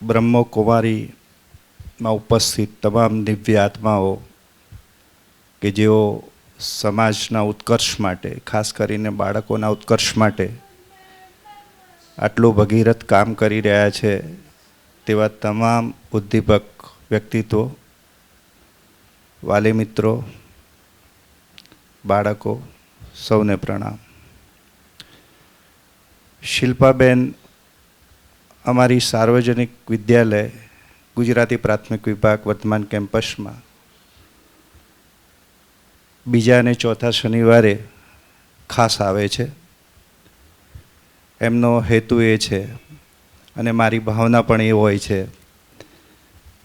બ્રહ્મકુમારીમાં ઉપસ્થિત તમામ દિવ્ય આત્માઓ કે જેઓ સમાજના ઉત્કર્ષ માટે, ખાસ કરીને બાળકોના ઉત્કર્ષ માટે આટલું ભગીરથ કામ કરી રહ્યા છે, તેવા તમામ ઉદ્દીપક વ્યક્તિત્વો, વાલી મિત્રો, બાળકો, સૌને પ્રણામ. શિલ્પાબેન અમારી સાર્વજનિક વિદ્યાલય ગુજરાતી પ્રાથમિક વિભાગ વર્તમાન કેમ્પસમાં બીજા અને ચોથા શનિવારે ખાસ આવે છે. એમનો હેતુ એ છે, અને મારી ભાવના પણ એ હોય છે,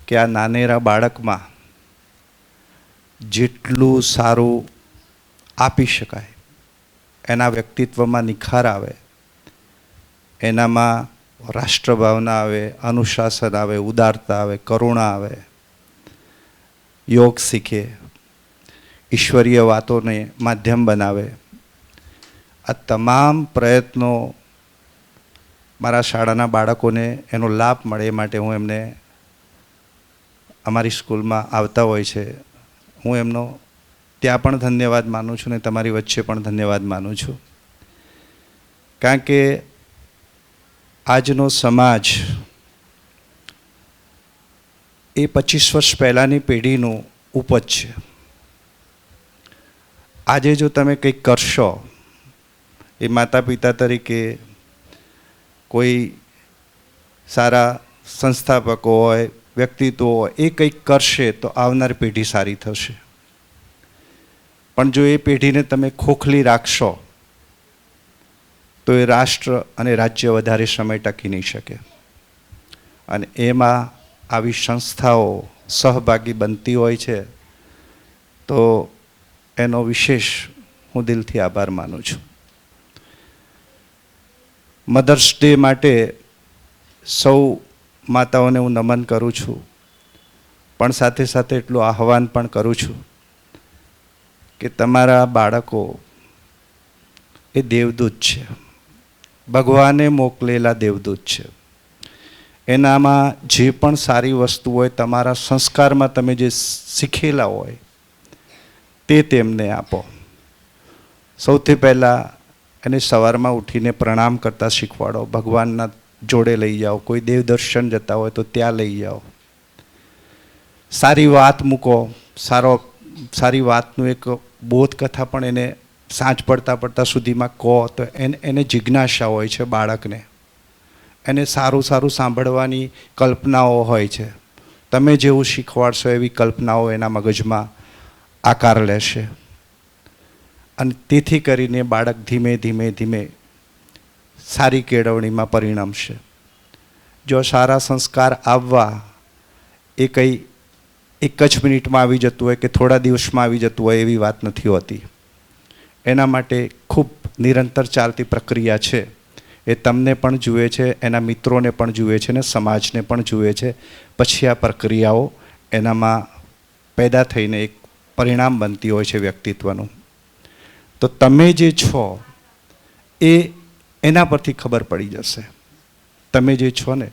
કે આ નાનેરા બાળકમાં જેટલું સારું આપી શકાય, એના વ્યક્તિત્વમાં નિખાર આવે, એનામાં રાષ્ટ્રભાવના આવે, અનુશાસન આવે, ઉદારતા આવે, કરુણા આવે, યોગ શીખે, ઈશ્વરીય વાતોને માધ્યમ બનાવે. આ તમામ પ્રયત્નો મારા શાળાના બાળકોને એનો લાભ મળે એ માટે હું એમને અમારી સ્કૂલમાં આવતા હોય છે, હું એમનો ત્યાં પણ ધન્યવાદ માનું છું ને તમારી વચ્ચે પણ ધન્યવાદ માનું છું. કારણ કે આજનો સમાજ એ 25 વર્ષ પહેલાંની પેઢીનું ઉપજ છે. આજે જો તમે કંઈક કરશો, એ માતા પિતા તરીકે કોઈ સારા સંસ્થાપકો હોય, વ્યક્તિત્વ હોય, એ કંઈક કરશે તો આવનાર પેઢી સારી થશે. પણ જો એ પેઢીને તમે ખોખલી રાખશો તો એ રાષ્ટ્ર અને રાજ્ય વધારે સમય ટકી નહીં શકે. અને એમાં આવી સંસ્થાઓ સહભાગી બનતી હોય છે, તો એનો વિશેષ હું દિલથી આભાર માનું છું. મધર્સ ડે માટે સૌ માતાઓને હું નમન કરું છું, પણ સાથે સાથે એટલું આહ્વાન પણ કરું છું કે તમારા બાળકો એ દેવદૂત છે, ભગવાને મોકલેલા દેવદૂત છે. એનામાં જે પણ સારી વસ્તુ હોય, તમારા સંસ્કારમાં તમે જે શીખેલા હોય તે તેમને આપો. સૌથી પહેલાં એને સવારમાં ઉઠીને પ્રણામ કરતાં શીખવાડો, ભગવાનના જોડે લઈ જાઓ, કોઈ દેવ દર્શન જતા હોય તો ત્યાં લઈ જાઓ, સારી વાત મૂકો, સારી વાતનું એક બોધકથા પણ એને સાંજ પડતા સુધીમાં કહો, તો એને જિજ્ઞાસા હોય છે બાળકને, એને સારું સાંભળવાની કલ્પનાઓ હોય છે. તમે જેવું શીખવાડશો એવી કલ્પનાઓ એના મગજમાં આકાર લેશે, અને તેથી કરીને બાળક ધીમે ધીમે સારી કેળવણીમાં પરિણમશે. જો સારા સંસ્કાર આવવા એ કંઈ એક જ મિનિટમાં આવી જતું હોય કે થોડા દિવસમાં આવી જતું હોય એવી વાત નથી હોતી. એના માટે ખૂબ નિરંતર ચાલતી પ્રક્રિયા છે. એ તમને પણ જુએ છે, એના મિત્રોને પણ જુએ છે ને સમાજને પણ જુએ છે. પછી આ પ્રક્રિયાઓ એનામાં પેદા થઈને એક પરિણામ બનતી હોય છે વ્યક્તિત્વનું. તો તમે જે છો એ એના પરથી ખબર પડી જશે. તમે જે છો ને,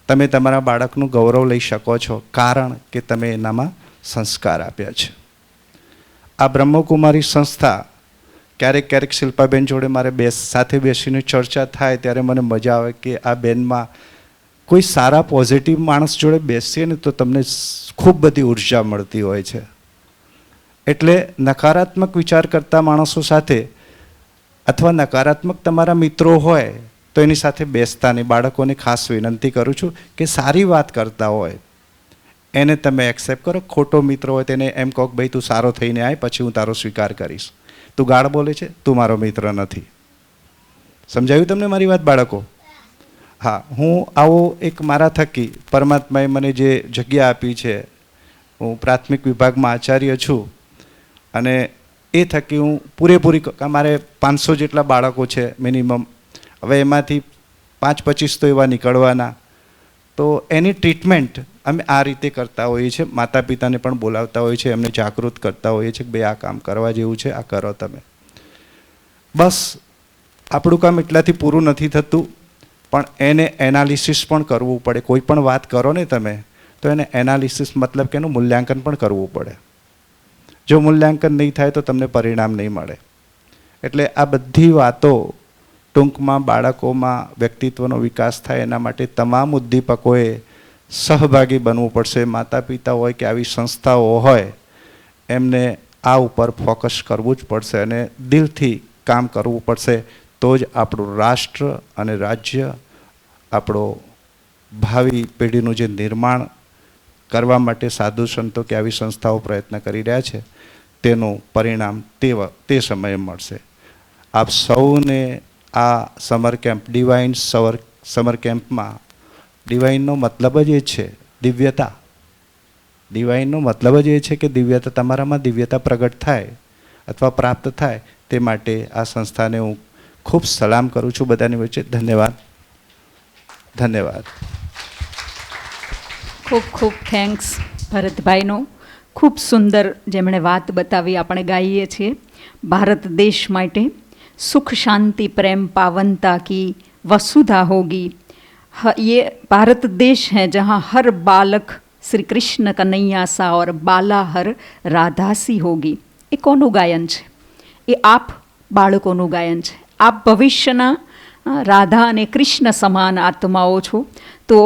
તમે તમારા બાળકનું ગૌરવ લઈ શકો છો, કારણ કે તમે એનામાં સંસ્કાર આપ્યા છે. આ બ્રહ્મકુમારી સંસ્થા ક્યારેક ક્યારેક શિલ્પાબેન જોડે મારે સાથે બેસીને ચર્ચા થાય ત્યારે મને મજા આવે કે આ બેનમાં કોઈ સારા પોઝિટિવ માણસ જોડે બેસીએ ને તો તમને ખૂબ બધી ઉર્જા મળતી હોય છે. એટલે નકારાત્મક વિચાર કરતા માણસો સાથે અથવા નકારાત્મક તમારા મિત્રો હોય તો એની સાથે બેસતા નહીં. બાળકોને ખાસ વિનંતી કરું છું કે સારી વાત કરતા હોય એને તમે એક્સેપ્ટ કરો. ખોટો મિત્ર હોય તેને એમ કહો કે ભાઈ તું સારો થઈને આય, પછી હું તારો સ્વીકાર કરીશ. તું ગાળ બોલે છે, તું મારો મિત્ર નથી. સમજાયું તમને મારી વાત બાળકો? હા, હું આવો એક મારા થકી પરમાત્માએ મને જે જગ્યા આપી છે, હું પ્રાથમિક વિભાગમાં આચાર્ય છું અને એ થકી હું પૂરેપૂરી, મારે 500 જેટલા બાળકો છે મિનિમમ. હવે એમાંથી 5-25 તો એવા નીકળવાના. તો એની ટ્રીટમેન્ટ અમે આ રીતે કરતા હોઈએ છીએ. માતા પિતાને પણ બોલાવતા હોઈએ છીએ, એમને જાગૃત કરતા હોઈએ છીએ કે ભાઈ આ કામ કરવા જેવું છે, આ કરો તમે. બસ આપણું કામ એટલાથી પૂરું નથી થતું, પણ એને એનાલિસિસ પણ કરવું પડે. કોઈ પણ વાત કરો ને તમે તો એને એનાલિસિસ મતલબ કે એનું મૂલ્યાંકન પણ કરવું પડે. જો મૂલ્યાંકન નહીં થાય તો તમને પરિણામ નહીં મળે. એટલે આ બધી વાતો ટૂંકમાં બાળકોમાં વ્યક્તિત્વનો વિકાસ થાય એના માટે તમામ ઉદ્દીપકોએ સહભાગી બનવું પડશે. માતા પિતા હોય કે આવી સંસ્થાઓ હોય, એમને આ ઉપર ફોકસ કરવું જ પડશે અને દિલથી કામ કરવું પડશે. તો જ આપણું રાષ્ટ્ર અને રાજ્ય, આપણો ભાવિ પેઢીનું જે નિર્માણ કરવા માટે સાધુ સંતો કે આવી સંસ્થાઓ પ્રયત્ન કરી રહ્યા છે તેનું પરિણામ તે સમયે મળશે. આપ સૌને આ સમર કેમ્પ, ડિવાઇન સમર કેમ્પમાં, ડિવાઇનનો મતલબ જ એ છે દિવ્યતા. ડિવાઇનનો મતલબ જ એ છે કે દિવ્યતા, તમારામાં દિવ્યતા પ્રગટ થાય અથવા પ્રાપ્ત થાય. તે માટે આ સંસ્થાને હું ખૂબ સલામ કરું છું બધાની વચ્ચે. ધન્યવાદ, ધન્યવાદ. ખૂબ ખૂબ થેન્ક્સ ભરતભાઈનો. ખૂબ સુંદર જેમણે વાત બતાવી, આપણે ગાઈએ છીએ ભારત દેશ માટે सुख शांति प्रेम पावनता की वसुधा होगी. ये भारत देश है जहाँ हर बालक श्री कृष्ण कन्हैया सा और बाला हर राधा सी होगी. એ કોનું ગાયન છે? એ આપ બાળકોનું ગાયન છે. આપ ભવિષ્યના રાધા અને કૃષ્ણ સમાન આત્માઓ છો. તો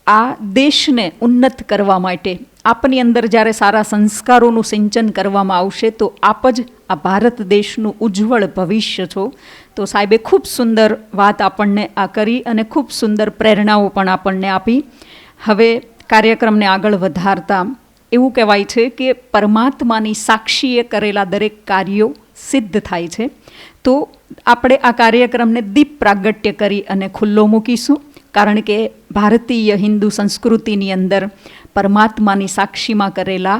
આ દેશને ઉન્નત કરવા માટે આપની અંદર જ્યારે સારા સંસ્કારોનું સિંચન કરવામાં આવશે તો આપ જ આ ભારત દેશનું ઉજ્જવળ ભવિષ્ય છો. તો સાહેબે ખૂબ સુંદર વાત આપણને આ કરી અને ખૂબ સુંદર પ્રેરણાઓ પણ આપણને આપી. હવે કાર્યક્રમને આગળ વધારતા એવું કહેવાય છે કે પરમાત્માની સાક્ષીએ કરેલા દરેક કાર્યો સિદ્ધ થાય છે. તો આપણે આ કાર્યક્રમને દીપ પ્રાગટ્ય કરી અને ખુલ્લો મૂકીશું. કારણ કે ભારતીય હિન્દુ સંસ્કૃતિની અંદર પરમાત્માની સાક્ષીમાં કરેલા,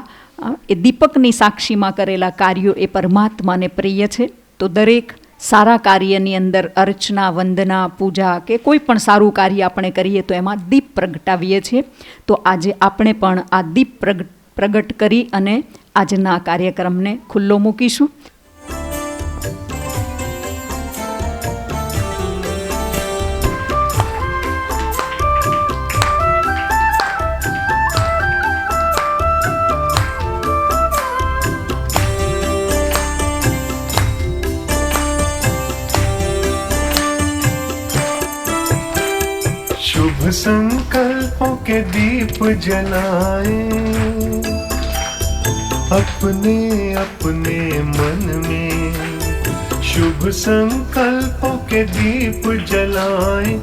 એ દીપકની સાક્ષીમાં કરેલા કાર્યો એ પરમાત્માને પ્રિય છે. તો દરેક સારા કાર્યની અંદર અર્ચના, વંદના, પૂજા કે કોઈ પણ સારું કાર્ય આપણે કરીએ તો એમાં દીપ પ્રગટાવીએ છીએ. તો આજે આપણે પણ આ દીપ પ્રગટ કરી અને આજના કાર્યક્રમને ખુલ્લો મૂકીશું. शुभ संकल्पों के दीप जलाए अपने अपने मन में. शुभ संकल्पों के दीप जलाए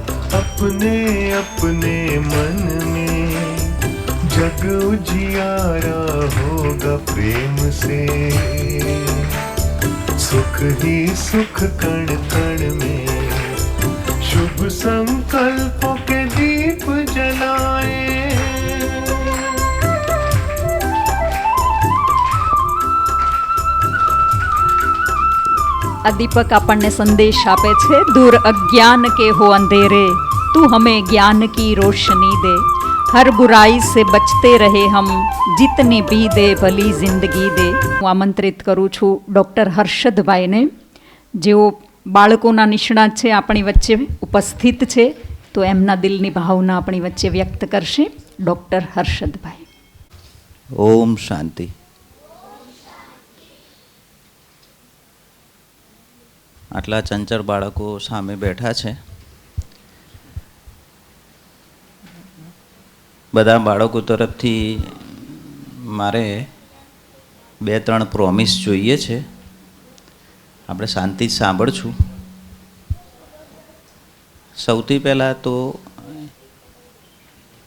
अपने अपने मन में. जग उजियारा होगा प्रेम से, सुख ही सुख कण कण में. शुभ संकल्पों के दीप जलाए। આ દીપક આપણને સંદેશ આપે છે, दूर अज्ञान के हो अंधेरे, तू हमें ज्ञान की रोशनी दे, हर बुराई से बचते रहे हम, जितनी भी दे भली जिंदगी दे। હું આમંત્રિત કરું છું ડૉક્ટર હર્ષદભાઈને, જેઓ બાળકોના નિષ્ણાત છે, આપણી વચ્ચે ઉપસ્થિત છે, તો એમના દિલની ભાવના આપણી વચ્ચે વ્યક્ત કરશે ડૉક્ટર હર્ષદભાઈ. ઓમ શાંતિ. આટલા ચંચળ બાળકો સામે બેઠા છે. બધા બાળકો તરફથી મારે 2-3 પ્રોમિસ જોઈએ છે. આપણે શાંતિ સાંભળશું. સૌથી પહેલાં તો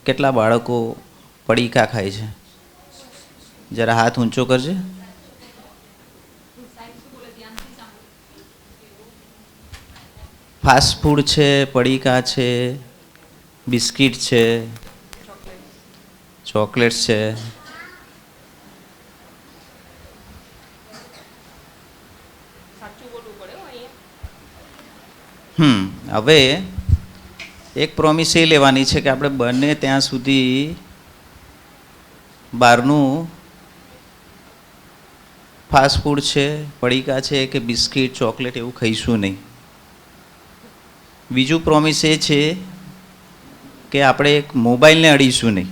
કેટલા બાળકો પડીકા ખાય છે? જરા હાથ ઊંચો કરજે. ફાસ્ટ ફૂડ છે, પડીકા છે, બિસ્કિટ છે, ચોકલેટ્સ છે. હવે એક પ્રોમિસ એ લેવાની છે કે આપણે બને ત્યાં સુધી બહારનું ફાસ્ટ ફૂડ છે, પડીકા છે કે બિસ્કિટ, ચોકલેટ એવું ખાઈશું નહીં. બીજું પ્રોમિસ એ છે કે આપણે એક મોબાઈલને અડીશું નહીં.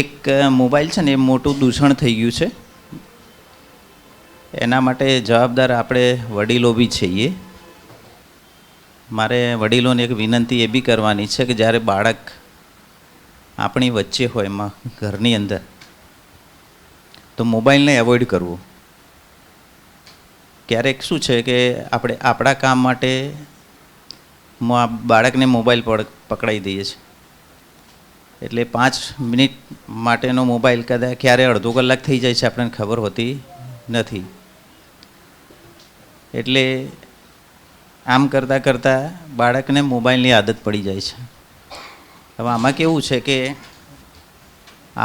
એક મોબાઈલ છે ને એ મોટું દૂષણ થઈ ગયું છે. એના માટે જવાબદાર આપણે વડીલો બી છીએ. મારે વડીલોને એક વિનંતી એ બી કરવાની છે કે જ્યારે બાળક આપણી વચ્ચે હોય એમાં ઘરની અંદર, તો મોબાઈલને એવોઇડ કરવો. ક્યારેક શું છે કે આપણે આપણા કામ માટે બાળકને મોબાઈલ પકડાઈ દઈએ છીએ, એટલે 5 મિનિટ માટેનો મોબાઈલ કદાચ ક્યારે અડધો કલાક થઈ જાય છે આપણને ખબર હોતી નથી. એટલે આમ કરતાં કરતાં બાળકને મોબાઈલની આદત પડી જાય છે. હવે આમાં કેવું છે કે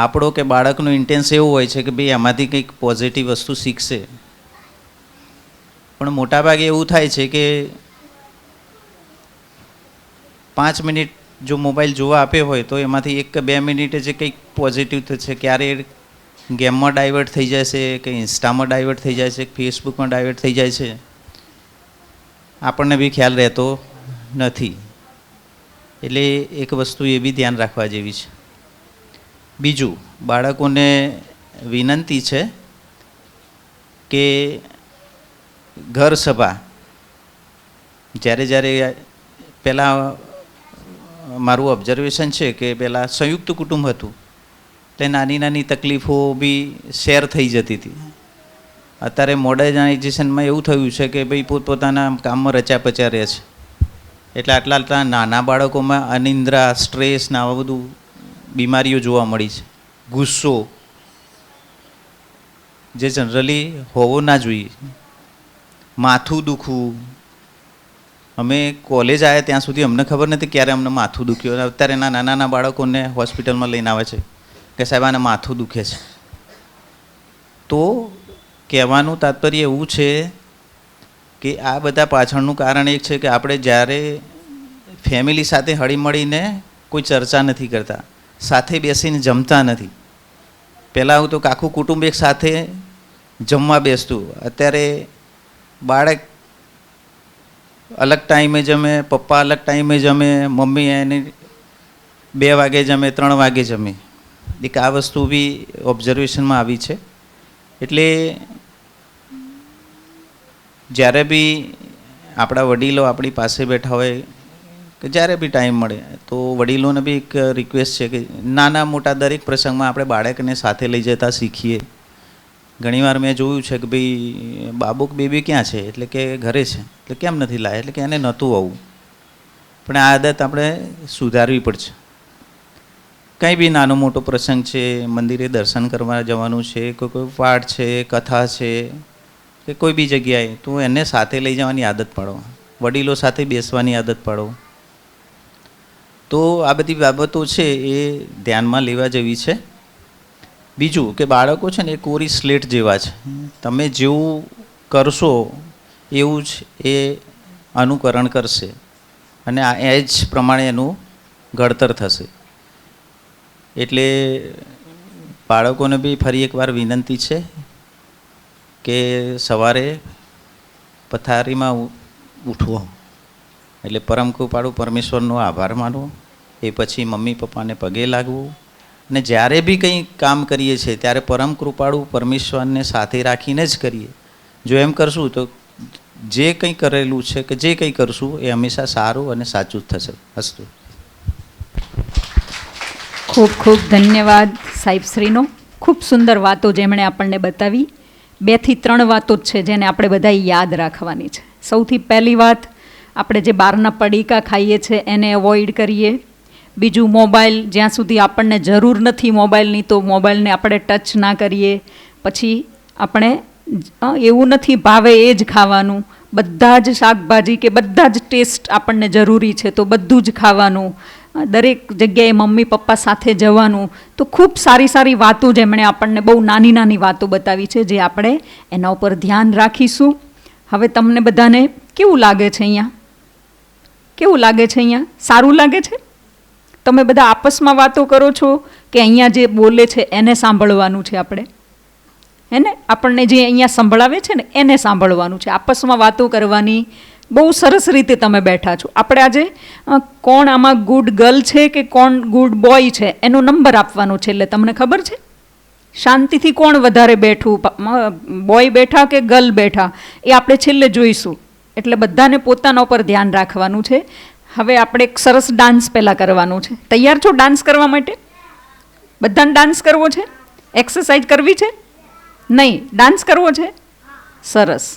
આપણો કે બાળકનો ઇન્ટેન્સ એવું હોય છે કે ભાઈ આમાંથી કંઈક પોઝિટિવ વસ્તુ શીખશે, પણ મોટાભાગે એવું થાય છે કે 5 મિનિટ જો મોબાઈલ જોવા આપ્યો હોય તો એમાંથી 1 કે 2 મિનિટે જે કંઈક પોઝિટિવ થશે, ક્યારે ગેમમાં ડાયવર્ટ થઈ જાય છે, કે ઇન્સ્ટામાં ડાયવર્ટ થઈ જાય છે, ફેસબુકમાં ડાયવર્ટ થઈ જાય છે, આપણને બી ખ્યાલ રહેતો નથી. એટલે એક વસ્તુ એ બી ધ્યાન રાખવા જેવી છે. બીજું, બાળકોને વિનંતી છે કે ઘર સભા જ્યારે પહેલાં મારું ઓબ્ઝર્વેશન છે કે પહેલાં સંયુક્ત કુટુંબ હતું, એટલે નાની નાની તકલીફો બી શેર થઈ જતી હતી. અત્યારે મોડર્નાઇઝેશનમાં એવું થયું છે કે ભાઈ પોતપોતાના કામમાં રચ્યા પચ્યા રહે છે, એટલે આટલા નાના બાળકોમાં અનિંદ્રા, સ્ટ્રેસ ને આવા બધું બીમારીઓ જોવા મળી છે. ગુસ્સો જે જનરલી હોવો ના જોઈએ, માથું દુખવું. અમે કોલેજ આવ્યા ત્યાં સુધી અમને ખબર નથી ક્યારે અમને માથું દુખ્યું. અત્યારે નાના નાના બાળકોને હોસ્પિટલમાં લઈને આવે છે કે સાહેબ આને માથું દુખે છે. તો કહેવાનું તાત્પર્ય એવું છે કે આ બધા પાછળનું કારણ એક છે કે આપણે જ્યારે ફેમિલી સાથે હળીમળીને કોઈ ચર્ચા નથી કરતા, સાથે બેસીને જમતા નથી. પહેલાં તો આખું કુટુંબ એક સાથે જમવા બેસતું. અત્યારે બાળક અલગ ટાઈમે જમે, પપ્પા અલગ ટાઈમે જમે, મમ્મી એને 2 વાગે જમે, 3 વાગે જમે. એક આ વસ્તુ બી ઓબ્ઝર્વેશનમાં આવી છે. એટલે જ્યારે બી આપણા વડીલો આપણી પાસે બેઠા હોય કે જ્યારે બી ટાઈમ મળે તો વડીલોને બી એક રિક્વેસ્ટ છે કે નાના મોટા દરેક પ્રસંગમાં આપણે બાળકને સાથે લઈ જતા શીખીએ. ઘણીવાર મેં જોયું છે કે ભાઈ બાબુક બેબી ક્યાં છે, એટલે કે ઘરે છે, એટલે કેમ નથી લાયા, એટલે કે એને નહોતું આવું. પણ આ આદત આપણે સુધારવી પડશે. કંઈ બી નાનો મોટો પ્રસંગ છે, મંદિરે દર્શન કરવા જવાનું છે, કોઈ પાઠ છે, કથા છે, કે કોઈ બી જગ્યાએ, તો એને સાથે લઈ જવાની આદત પાડો, વડીલો સાથે બેસવાની આદત પાડો. તો આ બધી બાબતો છે એ ધ્યાનમાં લેવા જેવી છે. બીજું કે બાળકો છે ને એ કોરી સ્લેટ જેવા છે, તમે જેવું કરશો એવું જ એ અનુકરણ કરશે અને આ એ જ પ્રમાણે એનું ઘડતર થશે. એટલે બાળકોને બી ફરી એકવાર વિનંતી છે કે સવારે પથારીમાં ઉઠવો એટલે પરમ કૃપાળુ પરમેશ્વરનો આભાર માનવો, એ પછી મમ્મી પપ્પાને પગે લાગવું, અને જ્યારે બી કંઈ કામ કરીએ છીએ ત્યારે પરમ કૃપાળુ પરમેશ્વરને સાથે રાખીને જ કરીએ. જો એમ કરશું તો જે કંઈ કરેલું છે કે જે કંઈ કરશું એ હંમેશા સારું અને સાચું જ થશે. અસ્તુ. ખૂબ ખૂબ ધન્યવાદ સાહેબશ્રીનો. ખૂબ સુંદર વાતો જેમણે આપણને બતાવી. 2 થી 3 વાતો જ છે જેને આપણે બધાએ યાદ રાખવાની છે. સૌથી પહેલી વાત, આપણે જે બહારના પડીકા ખાઈએ છીએ એને અવોઇડ કરીએ. બીજું, મોબાઈલ જ્યાં સુધી આપણને જરૂર નથી મોબાઈલની તો મોબાઈલને આપણે ટચ ના કરીએ. પછી આપણે એવું નથી ભાવે એ જ ખાવાનું, બધા જ શાકભાજી કે બધા જ ટેસ્ટ આપણને જરૂરી છે તો બધું જ ખાવાનું. દરેક જગ્યાએ મમ્મી પપ્પા સાથે જવાનું. તો ખૂબ સારી સારી વાતો જેમણે આપણને બહુ નાની નાની વાતો બતાવી છે જે આપણે એના ઉપર ધ્યાન રાખીશું. હવે તમને બધાને કેવું લાગે છે અહીંયા? કેવું લાગે છે અહીંયા? સારું લાગે છે? તમે બધા આપસમાં વાતો કરો છો કે અહીંયા જે બોલે છે એને સાંભળવાનું છે આપણે? હે ને? આપણને જે અહીંયા સંભળાવે છે ને એને સાંભળવાનું છે, આપસમાં વાતો કરવાની. બહુ સરસ રીતે તમે બેઠા છો. આપણે આજે કોણ આમાં ગુડ ગર્લ છે કે કોણ ગુડ બોય છે એનો નંબર આપવાનો છે. એટલે તમને ખબર છે શાંતિથી કોણ વધારે બેઠું, બોય બેઠા કે ગર્લ બેઠા, એ આપણે છેલ્લે જોઈશું. એટલે બધાને પોતાના ઉપર ધ્યાન રાખવાનું છે. હવે આપણે એક સરસ ડાન્સ પહેલાં કરવાનો છે. તૈયાર છો ડાન્સ કરવા માટે? બધાને ડાન્સ કરવો છે? એક્સરસાઇઝ કરવી છે? નહીં, ડાન્સ કરવો છે? સરસ.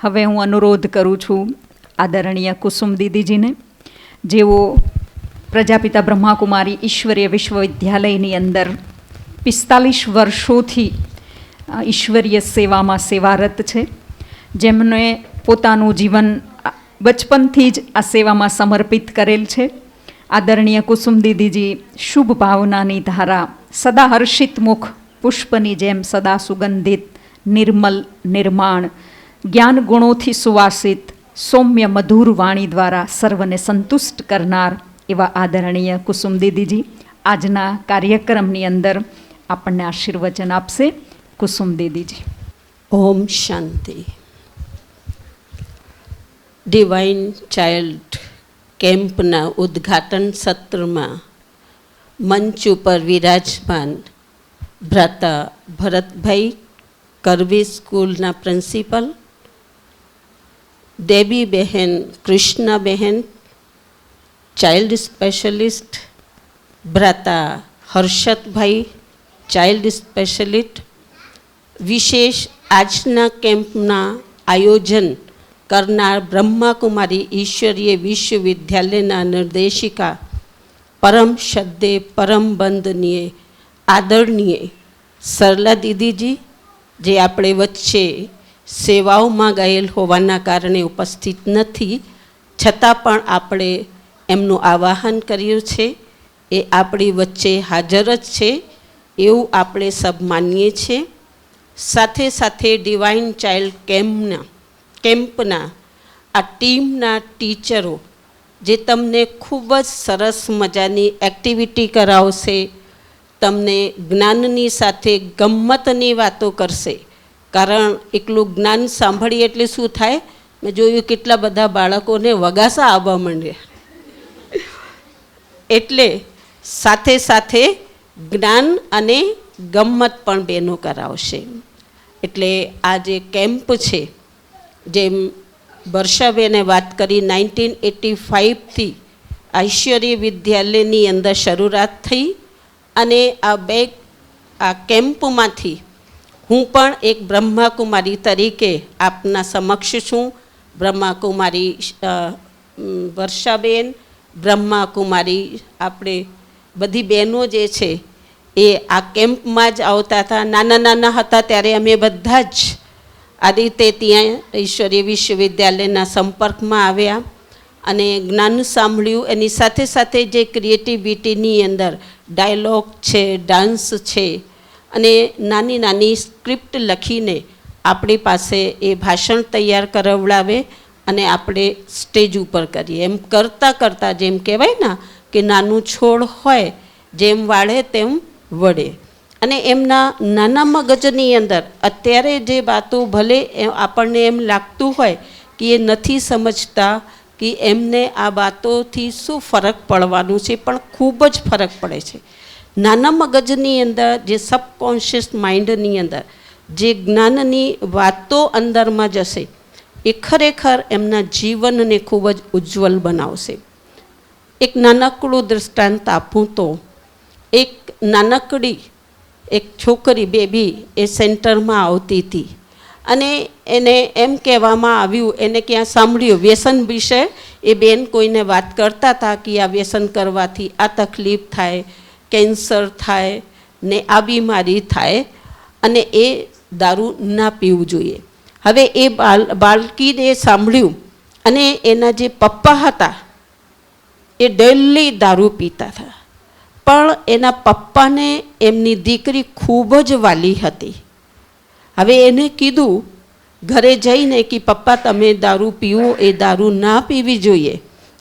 હવે હું અનુરોધ કરું છું આદરણીય કુસુમ દીદીજીને, જેઓ પ્રજાપિતા બ્રહ્માકુમારી ઈશ્વરીય વિશ્વવિદ્યાલયની અંદર 45 વર્ષોથી ઈશ્વરીય સેવામાં સેવારત છે, જેમને પોતાનું જીવન બચપનથી જ આ સેવામાં સમર્પિત કરેલ છે. આદરણીય કુસુમ દીદીજી શુભ ભાવનાની ધારા, સદા હર્ષિત મુખ, પુષ્પની જેમ સદા સુગંધિત, નિર્મલ નિર્માણ, જ્ઞાન ગુણોથી સુવાસિત, સૌમ્ય મધુર વાણી દ્વારા સર્વને સંતુષ્ટ કરનાર એવા આદરણીય કુસુમ દીદીજી આજના કાર્યક્રમની અંદર આપણને આશીર્વચન આપશે. કુસુમ દીદીજી. ઓમ શાંતિ. ડિવાઇન ચાઇલ્ડ કેમ્પના ઉદ્ઘાટન સત્રમાં મંચ ઉપર વિરાજમાન ભ્રાતા ભરતભાઈ, કરવી સ્કૂલના principal, Devibahen Krishnabahen, child specialist ભ્રાતા હર્ષદભાઈ, ચાઇલ્ડ સ્પેશિયલિસ્ટ, વિશેષ આજના કેમ્પના આયોજન કરનાર બ્રહ્માકુમારી ઈશ્વરીય વિશ્વવિદ્યાલયના નિર્દેશિકા, પરમ શ્રદ્ધેય પરમ વંદનીય આદરણીય સરલા દીદીજી, જે આપણે વચ્ચે સેવાઓમાં ગયેલ હોવાના કારણે ઉપસ્થિત નથી, છતાં પણ આપણે એમનું આવાહન કર્યું છે, એ આપણી વચ્ચે હાજર જ છે એવું આપણે સબ માનીએ છીએ. સાથે સાથે ડિવાઇન ચાઇલ્ડ કેમ્પના આ ટીમના ટીચરો, જે તમને ખૂબ જ સરસ મજાની એક્ટિવિટી કરાવશે, તમને જ્ઞાનની સાથે ગમ્મતની વાતો કરશે. કારણ એકલું જ્ઞાન સાંભળીએ એટલે શું થાય, મેં જોયું કેટલા બધા બાળકોને વગાસા આવવા માંડ્યા. એટલે સાથે સાથે જ્ઞાન અને ગમ્મત પણ બેનો કરાવશે. એટલે આ જે કેમ્પ છે, જેમ વર્ષાબેને વાત કરી, 1985થી ઐશ્વર્ય વિદ્યાલયની અંદર શરૂઆત થઈ અને આ કેમ્પમાંથી હું પણ એક બ્રહ્માકુમારી તરીકે આપના સમક્ષ છું. બ્રહ્માકુમારી વર્ષાબેન, બ્રહ્માકુમારી આપણે બધી બહેનો જે છે એ આ કેમ્પમાં જ આવતા હતા. નાના નાના હતા ત્યારે અમે બધા જ આ રીતે ત્યાં ઈશ્વરીય વિશ્વવિદ્યાલયના સંપર્કમાં આવ્યા અને જ્ઞાન સાંભળ્યું. એની સાથે સાથે જે ક્રિએટિવિટીની અંદર ડાયલોગ છે, ડાન્સ છે અને નાની નાની સ્ક્રિપ્ટ લખીને આપણી પાસે એ ભાષણ તૈયાર કરાવડાવે અને આપણે સ્ટેજ ઉપર કરીએ. એમ કરતાં કરતાં જેમ કહેવાય ને કે નાનું છોડ હોય જેમ વાળે તેમ વળે. અને એમના નાના મગજની અંદર અત્યારે જે વાતો ભલે આપણને એમ લાગતું હોય કે એ નથી સમજતા કે એમને આ વાતોથી શું ફરક પડવાનું છે, પણ ખૂબ જ ફરક પડે છે. નાના મગજની અંદર જે સબકોન્શિયસ માઇન્ડની અંદર જે જ્ઞાનની વાતો અંદરમાં જશે એ ખરેખર એમના જીવનને ખૂબ જ ઉજ્જવલ બનાવશે. એક નાનકડું દૃષ્ટાંત આપું તો, એક નાનકડી એક છોકરી બેબી એ સેન્ટરમાં આવતી હતી અને એને એમ કહેવામાં આવ્યું, એને ક્યાં સાંભળ્યું વ્યસન વિશે, એ બેન કોઈને વાત કરતા હતા કે આ વ્યસન કરવાથી આ તકલીફ થાય, કેન્સર થાય ને આ બીમારી થાય અને એ દારૂ ના પીવું જોઈએ. હવે એ બાળકીને સાંભળ્યું અને એના જે પપ્પા હતા એ ડેલી દારૂ પીતા હતા, પણ એના પપ્પાને એમની દીકરી ખૂબ જ વાલી હતી. હવે એને કીધું ઘરે જઈને કે પપ્પા તમે દારૂ પીવો, એ દારૂ ના પીવી જોઈએ.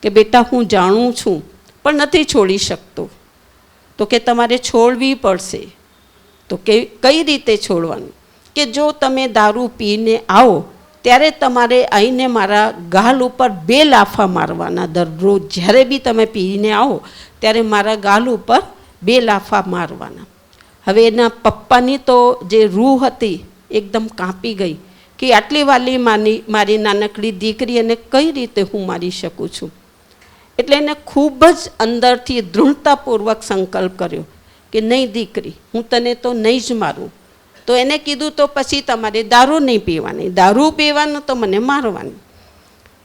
કે બેટા હું જાણું છું પણ નથી છોડી શકતો. તો કે તમારે છોડવી પડશે. તો કે કઈ રીતે છોડવાનું? કે જો તમે દારૂ પીને આવો ત્યારે તમારે આવીને મારા ગાલ ઉપર 2 લાફા મારવાના. દરરોજ જ્યારે બી તમે પીને આવો ત્યારે મારા ગાલ ઉપર 2 લાફા મારવાના. હવે એના પપ્પાની તો જે રૂહ હતી એકદમ કાપી ગઈ કે આટલી વાલી મારી નાનકડી દીકરી અને કઈ રીતે હું મારી શકું છું. એટલે એને ખૂબ જ અંદરથી દૃઢતાપૂર્વક સંકલ્પ કર્યો કે નહીં દીકરી, હું તને તો નહીં જ મારું. તો એને કીધું તો પછી તમારે દારૂ નહીં પીવાની, દારૂ પીવાનું તો મને મારવાનું.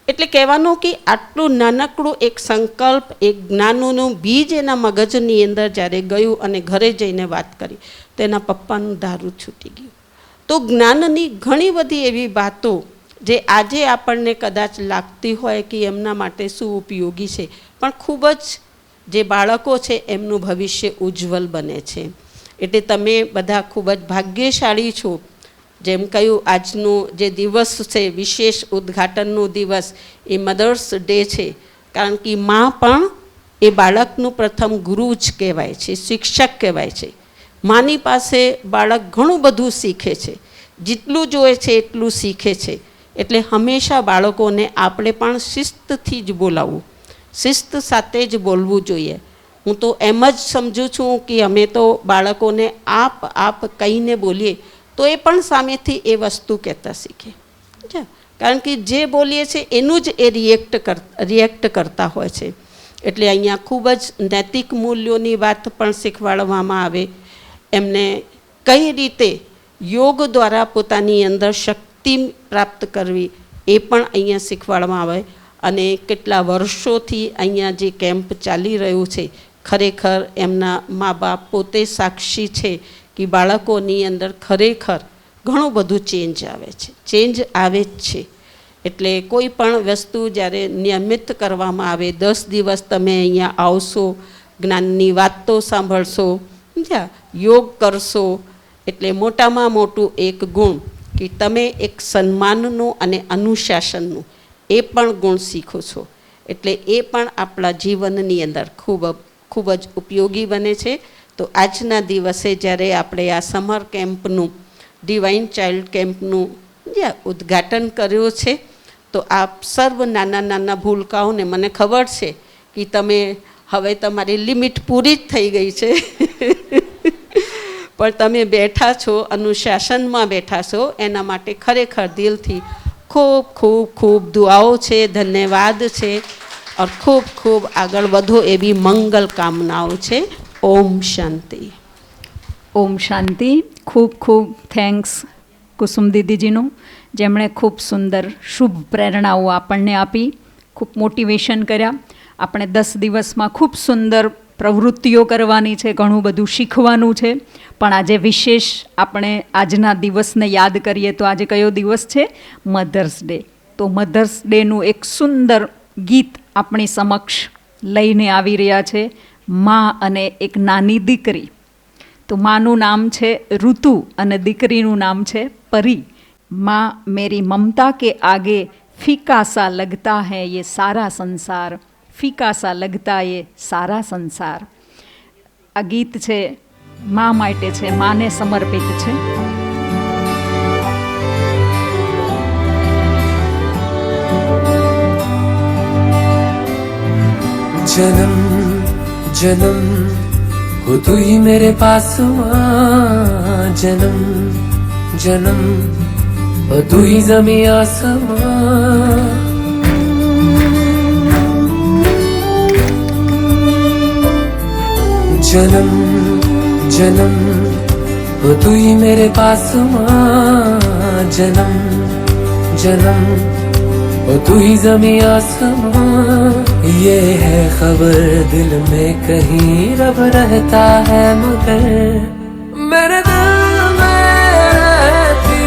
એટલે કહેવાનું કે આટલું નાનકડું એક સંકલ્પ, એક જ્ઞાનનું બીજ એના મગજની અંદર જ્યારે ગયું અને ઘરે જઈને વાત કરી તો એના પપ્પાનું દારૂ છૂટી ગયું. તો જ્ઞાનની ઘણી બધી એવી વાતો જે આજે આપણને કદાચ લાગતી હોય કે એમના માટે શું ઉપયોગી છે, પણ ખૂબ જ જે બાળકો છે એમનું ભવિષ્ય ઉજ્જવલ બને છે. એટલે તમે બધા ખૂબ જ ભાગ્યશાળી છો. જેમ કહ્યું, આજનું જે દિવસ છે વિશેષ ઉદ્ઘાટનનો દિવસ એ મધર્સ ડે છે. કારણ કે માં પણ એ બાળકનું પ્રથમ ગુરુ જ કહેવાય છે, શિક્ષક કહેવાય છે. માની પાસે બાળક ઘણું બધું શીખે છે, જેટલું જોઈએ છે એટલું શીખે છે. એટલે હંમેશા બાળકોને આપણે પણ શિસ્તથી જ બોલાવવું, શિસ્ત સાથે જ બોલવું જોઈએ. હું તો એમ જ સમજું છું કે અમે તો બાળકોને આપ કહીને બોલીએ તો એ પણ સામેથી એ વસ્તુ કહેતા શીખે છે. કારણ કે જે બોલીએ છીએ એનું જ એ રિએક્ટ કરતા હોય છે. એટલે અહીંયા ખૂબ જ નૈતિક મૂલ્યોની વાત પણ શીખવાડવામાં આવે, એમને કઈ રીતે યોગ દ્વારા પોતાની અંદર શક્તિ પ્રાપ્ત કરવી એ પણ અહીંયા શીખવાડવામાં આવે. અને કેટલા વર્ષોથી અહીંયા જે કેમ્પ ચાલી રહ્યું છે, ખરેખર એમના મા બાપ પોતે સાક્ષી છે કે બાળકોની અંદર ખરેખર ઘણું બધું ચેન્જ આવે જ છે. એટલે કોઈ પણ વસ્તુ જ્યારે નિયમિત કરવામાં આવે, 10 દિવસ તમે અહીંયા આવશો, જ્ઞાનની વાતો સાંભળશો, યોગ કરશો, એટલે મોટામાં મોટું એક ગુણ કે તમે એક સન્માનનું અને અનુશાસનનું એ પણ ગુણ શીખો છો. એટલે એ પણ આપણા જીવનની અંદર ખૂબ જ ઉપયોગી બને છે. તો આજના દિવસે જ્યારે આપણે આ સમર કેમ્પનું, ડિવાઇન ચાઇલ્ડ કેમ્પનું ઉદ્ઘાટન કર્યું છે, તો આપ સર્વ નાના ભૂલકાઓને, મને ખબર છે કે તમે હવે તમારી લિમિટ પૂરી જ થઈ ગઈ છે પણ તમે બેઠા છો, અનુશાસનમાં બેઠા છો, એના માટે ખરેખર દિલથી ખૂબ ખૂબ ખૂબ દુઆઓ છે, ધન્યવાદ છે, और ખૂબ ખૂબ આગળ વધો એવી મંગલ કામનાઓ છે. ઓમ શાંતિ. ઓમ શાંતિ. ખૂબ ખૂબ થેન્ક્સ કુસુમ દીદીજીનું, જેમણે ખૂબ સુંદર શુભ પ્રેરણાઓ આપણને આપી, ખૂબ મોટિવેશન કર્યા. આપણે 10 દિવસમાં ખૂબ સુંદર પ્રવૃત્તિઓ કરવાની છે, ઘણું બધું શીખવાનું છે. પણ આજે વિશેષ આપણે આજના દિવસને યાદ કરીએ તો આજે કયો દિવસ છે? Mother's day. તો મધર્સ ડેનું એક સુંદર ગીત આપણી સમક્ષ લઈને આવી રહ્યા છે, મા અને એક નાની દીકરી. તો માનું નામ છે ઋતુ અને દીકરીનું નામ છે પરી. माँ मेरी ममता के आगे फीका सा लगता है ये सारा संसार, फीका सा लगता ये सारा संसार. આ ગીત છે મા માટે છે, માને સમર્પિત છે. जन्म जन्म हो तू ही मेरे पास माँ, जन्म जन्म हो तू ही ज़मीं आसमां. जन्म जन्म हो तू ही मेरे पास माँ, जन्म जन्म हो तू ही ज़मीं आसमां. ये है खबर दिल में कहीं रब रहता है, मगर मेरे दिल में रहती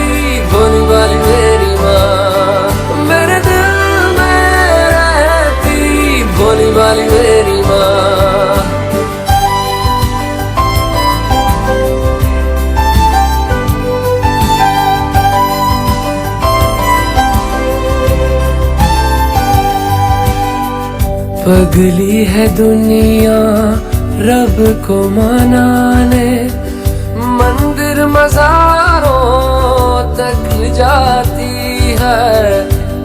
भोली वाली मेरी माँ, मेरे दिल में रहती भोली वाली मेरी माँ. पगली है दुनिया रब को मनाने, मंदिर मज़ारों तक जाती है.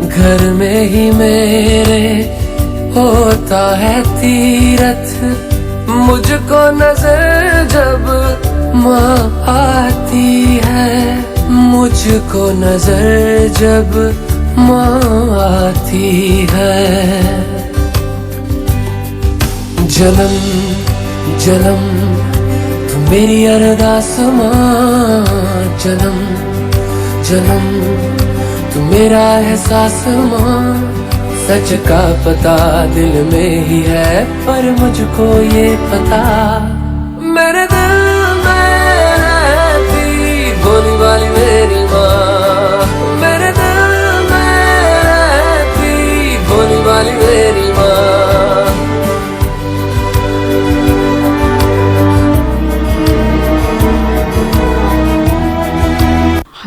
घर में ही मेरे होता है तीरथ, मुझको नजर जब माँ आती है, मुझको नजर जब माँ आती है. जन्म जन्म तू मेरी अरदास माँ, जन्म जन्म तू मेरा एहसास माँ. सच का पता दिल में ही है, पर मुझको ये पता मेरे दिल में रहती भोली वाली मेरी माँ, मेरे दिल में रहती भोली वाली मेरी माँ.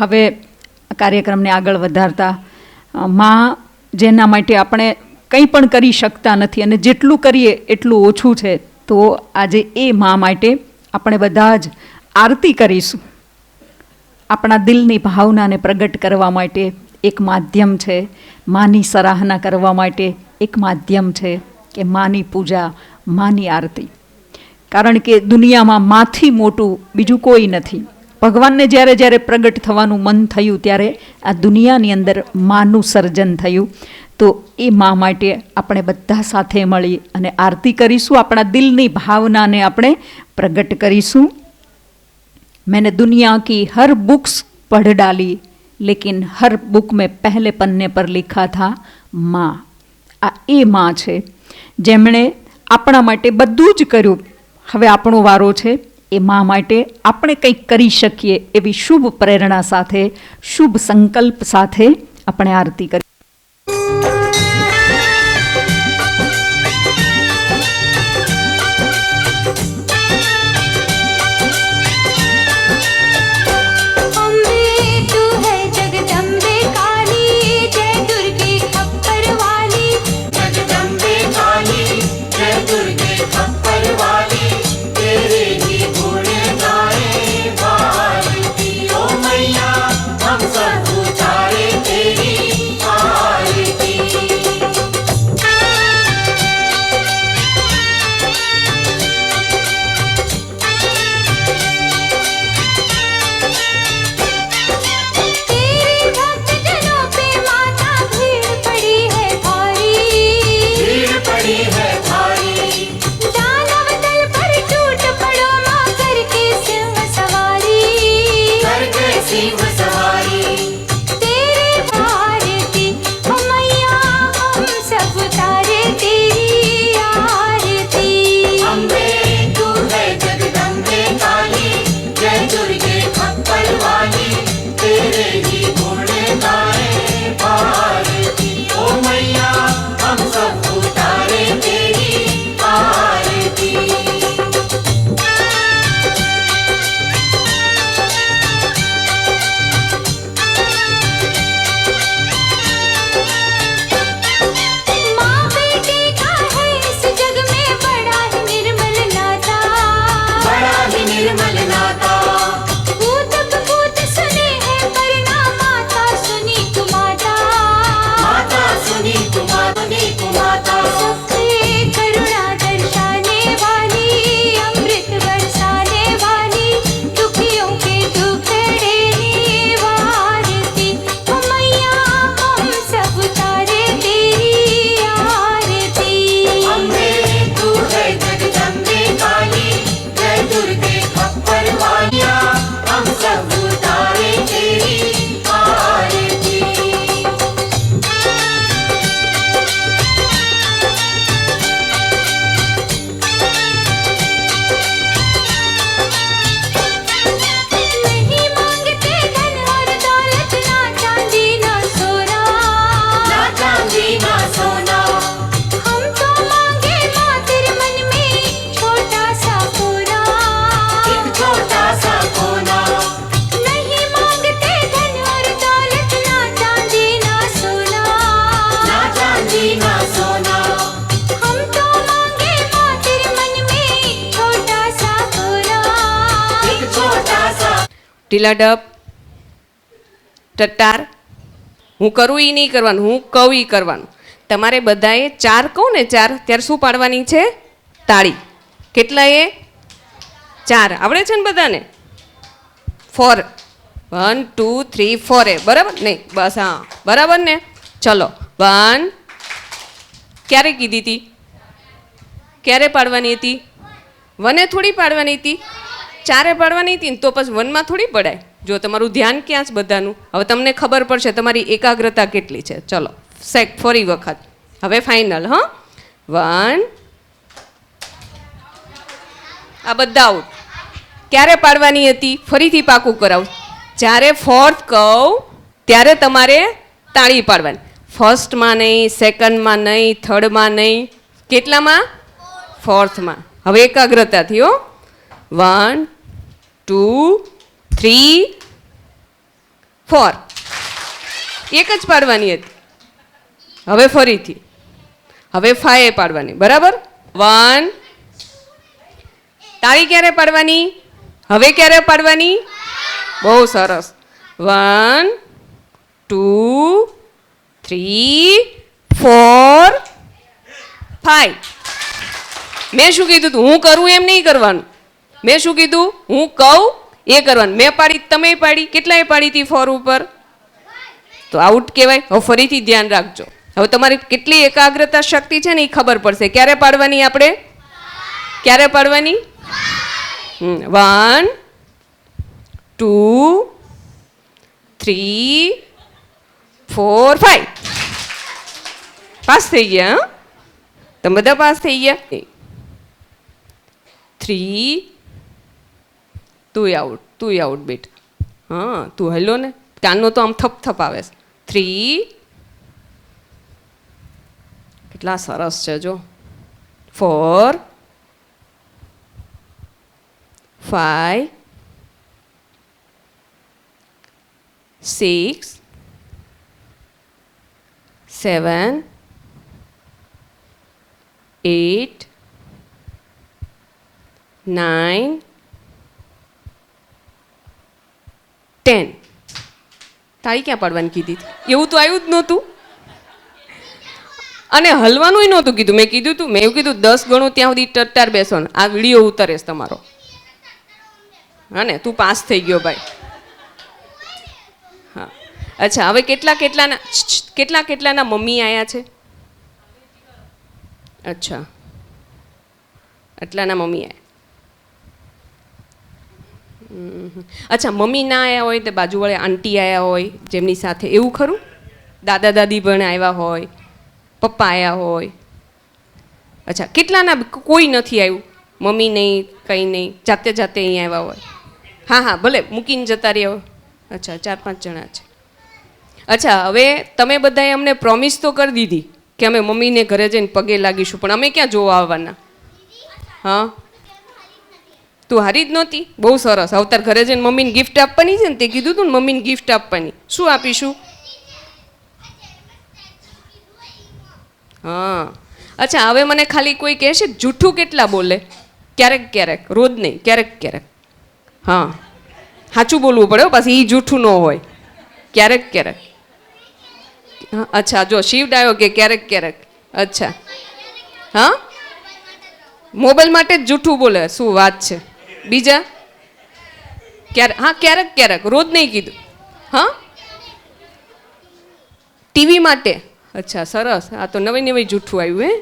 હવે કાર્યક્રમને આગળ વધારતા, માં જેના માટે આપણે કંઈ પણ કરી શકતા નથી અને જેટલું કરીએ એટલું ઓછું છે, તો આજે એ માં માટે આપણે બધા જ આરતી કરીશું. આપણા દિલની ભાવનાને પ્રગટ કરવા માટે એક માધ્યમ છે, માની સરાહના કરવા માટે એક માધ્યમ છે કે માની પૂજા, માની આરતી. કારણ કે દુનિયામાં માથી મોટું બીજું કોઈ નથી. ભગવાનને જ્યારે જ્યારે પ્રગટ થવાનું મન થયું ત્યારે આ દુનિયાની અંદર માનું સર્જન થયું. તો એ મા માટે આપણે બધા સાથે મળી અને આરતી કરીશું, આપણા દિલની ભાવનાને આપણે પ્રગટ કરીશું. मैंने दुनिया की हर बुक्स पढ़ डाली लेकिन हर बुक में पहले पन्ने पर लिखा था माँ. આ એ માં છે જેમણે આપણા માટે બધું જ કર્યું. હવે આપણો વારો છે એ માં માટે આપણે કંઈક કરી શકીએ એવી શુભ પ્રેરણા સાથે, શુભ સંકલ્પ સાથે આપણે આરતી કરી. ઢીલા ડપ, ટટ્ટાર. હું કરું એ નહીં કરવાનું, હું કહું એ કરવાનું. તમારે બધાએ 4 કહું ને 4 ત્યારે શું પાડવાની છે? તાળી. કેટલા એ? 4 આવડે છે ને બધાને? 4 1 2 3 4 એ બરાબર નહીં? બસ હા બરાબર ને. ચલો 1 ક્યારે કીધી હતી? ક્યારે પાડવાની હતી? 1 થોડી પાડવાની હતી, 4 પાડવાની હતી ને. તો પછી 1માં થોડી પડાય. જો તમારું ધ્યાન ક્યાં છે બધાનું, હવે તમને ખબર પડશે તમારી એકાગ્રતા કેટલી છે. ચલો ફરી વખત, હવે ફાઇનલ. હા 1. આ બધા આઉટ. ક્યારે પાડવાની હતી? ફરીથી પાકું કરાવું. જ્યારે 4th કહું ત્યારે તમારે તાળી પાડવાની. ફર્સ્ટમાં નહીં, સેકન્ડમાં નહીં, થર્ડમાં નહીં. કેટલામાં? 4thમાં. હવે એકાગ્રતાથી. હો 1 2 3 4 એક જ પાડવાની હતી. હવે ફરીથી, હવે 5 પાડવાની. બરાબર? 1. તાળી ક્યારે પાડવાની? હવે ક્યારે પાડવાની? બહુ સરસ. 1 2 3 4 5. મેં શું કીધું હતું? હું કરું એમ નહીં કરવાનું. મેં શું કીધું? હું કહું એ કરવાનું. મેં પાડી, તમે પાડી, કેટલાય પાડી હતી 4 ઉપર, તો આઉટ કહેવાય. હવે ફરીથી ધ્યાન રાખજો. હવે તમારી કેટલી એકાગ્રતા શક્તિ છે ને એ ખબર પડશે. ક્યારે પાડવાની આપણે? ક્યારે પાડવાની? 1 2 3 4 5. પાસ થઈ ગયા. હા, તમે બધા પાસ થઈ ગયા. 3 તું આઉટ બેટા. હા, તું હલો ને, કાનનો તો આમ થપ થપ આવે છે. 3 કેટલા સરસ છે જો. 4 5 6 7 8 9 10. તાળી ક્યાં પાડવાની કીધી હતી? એવું તો આવ્યું જ નહોતું. અને હલવાનું નહોતું કીધું. મેં કીધું તું, મેં એવું કીધું 10 ગણું ત્યાં સુધી ટટ્ટાર બેસો. આ વિડીયો ઉતરેશ તમારો. હા ને, તું પાસ થઈ ગયો ભાઈ. હા, અચ્છા, હવે કેટલાના મમ્મી આવ્યા છે? અચ્છા, આટલાના મમ્મી આવ્યા. અચ્છા, મમ્મી ના આવ્યા હોય તો બાજુવાળા આંટી આવ્યા હોય જેમની સાથે, એવું ખરું? દાદા દાદી પણ આવ્યા હોય, પપ્પા આવ્યા હોય. અચ્છા, કેટલાના કોઈ નથી આવ્યું? મમ્મી નહીં, કંઈ નહીં, જાતે અહીંયા આવ્યા હોય. હા, ભલે મૂકીને જતા રહ્યા. અચ્છા, 4-5 જણા છે. અચ્છા, હવે તમે બધાએ અમને પ્રોમિસ તો કરી દીધી કે અમે મમ્મીને ઘરે જઈને પગે લાગીશું, પણ અમે ક્યાં જોવા આવવાના? હા, તું હારી જ નહોતી? બહુ સરસ. અવતાર ઘરે જઈને મમ્મીને ગિફ્ટ આપવાની છે ને, તે કીધું તું ને મમ્મીને ગિફ્ટ આપવાની. શું આપીશું? હા, અચ્છા, હવે મને ખાલી કોઈ કહેશે જૂઠું કેટલા બોલે? ક્યારેક, રોજ નહીં, ક્યારેક. હા, સાચું બોલવું પડે પાછું, એ જૂઠું ન હોય. ક્યારેક. અચ્છા, જો શિવ ડાયો કે ક્યારેક. અચ્છા, હા, મોબાઈલ માટે જ જૂઠું બોલે. શું વાત છે? બીજા? ક્યારેક, રોજ નહીં કીધું. હા, ટીવી માટે. અચ્છા, સરસ. આ તો નવી જૂઠું આવ્યું હે.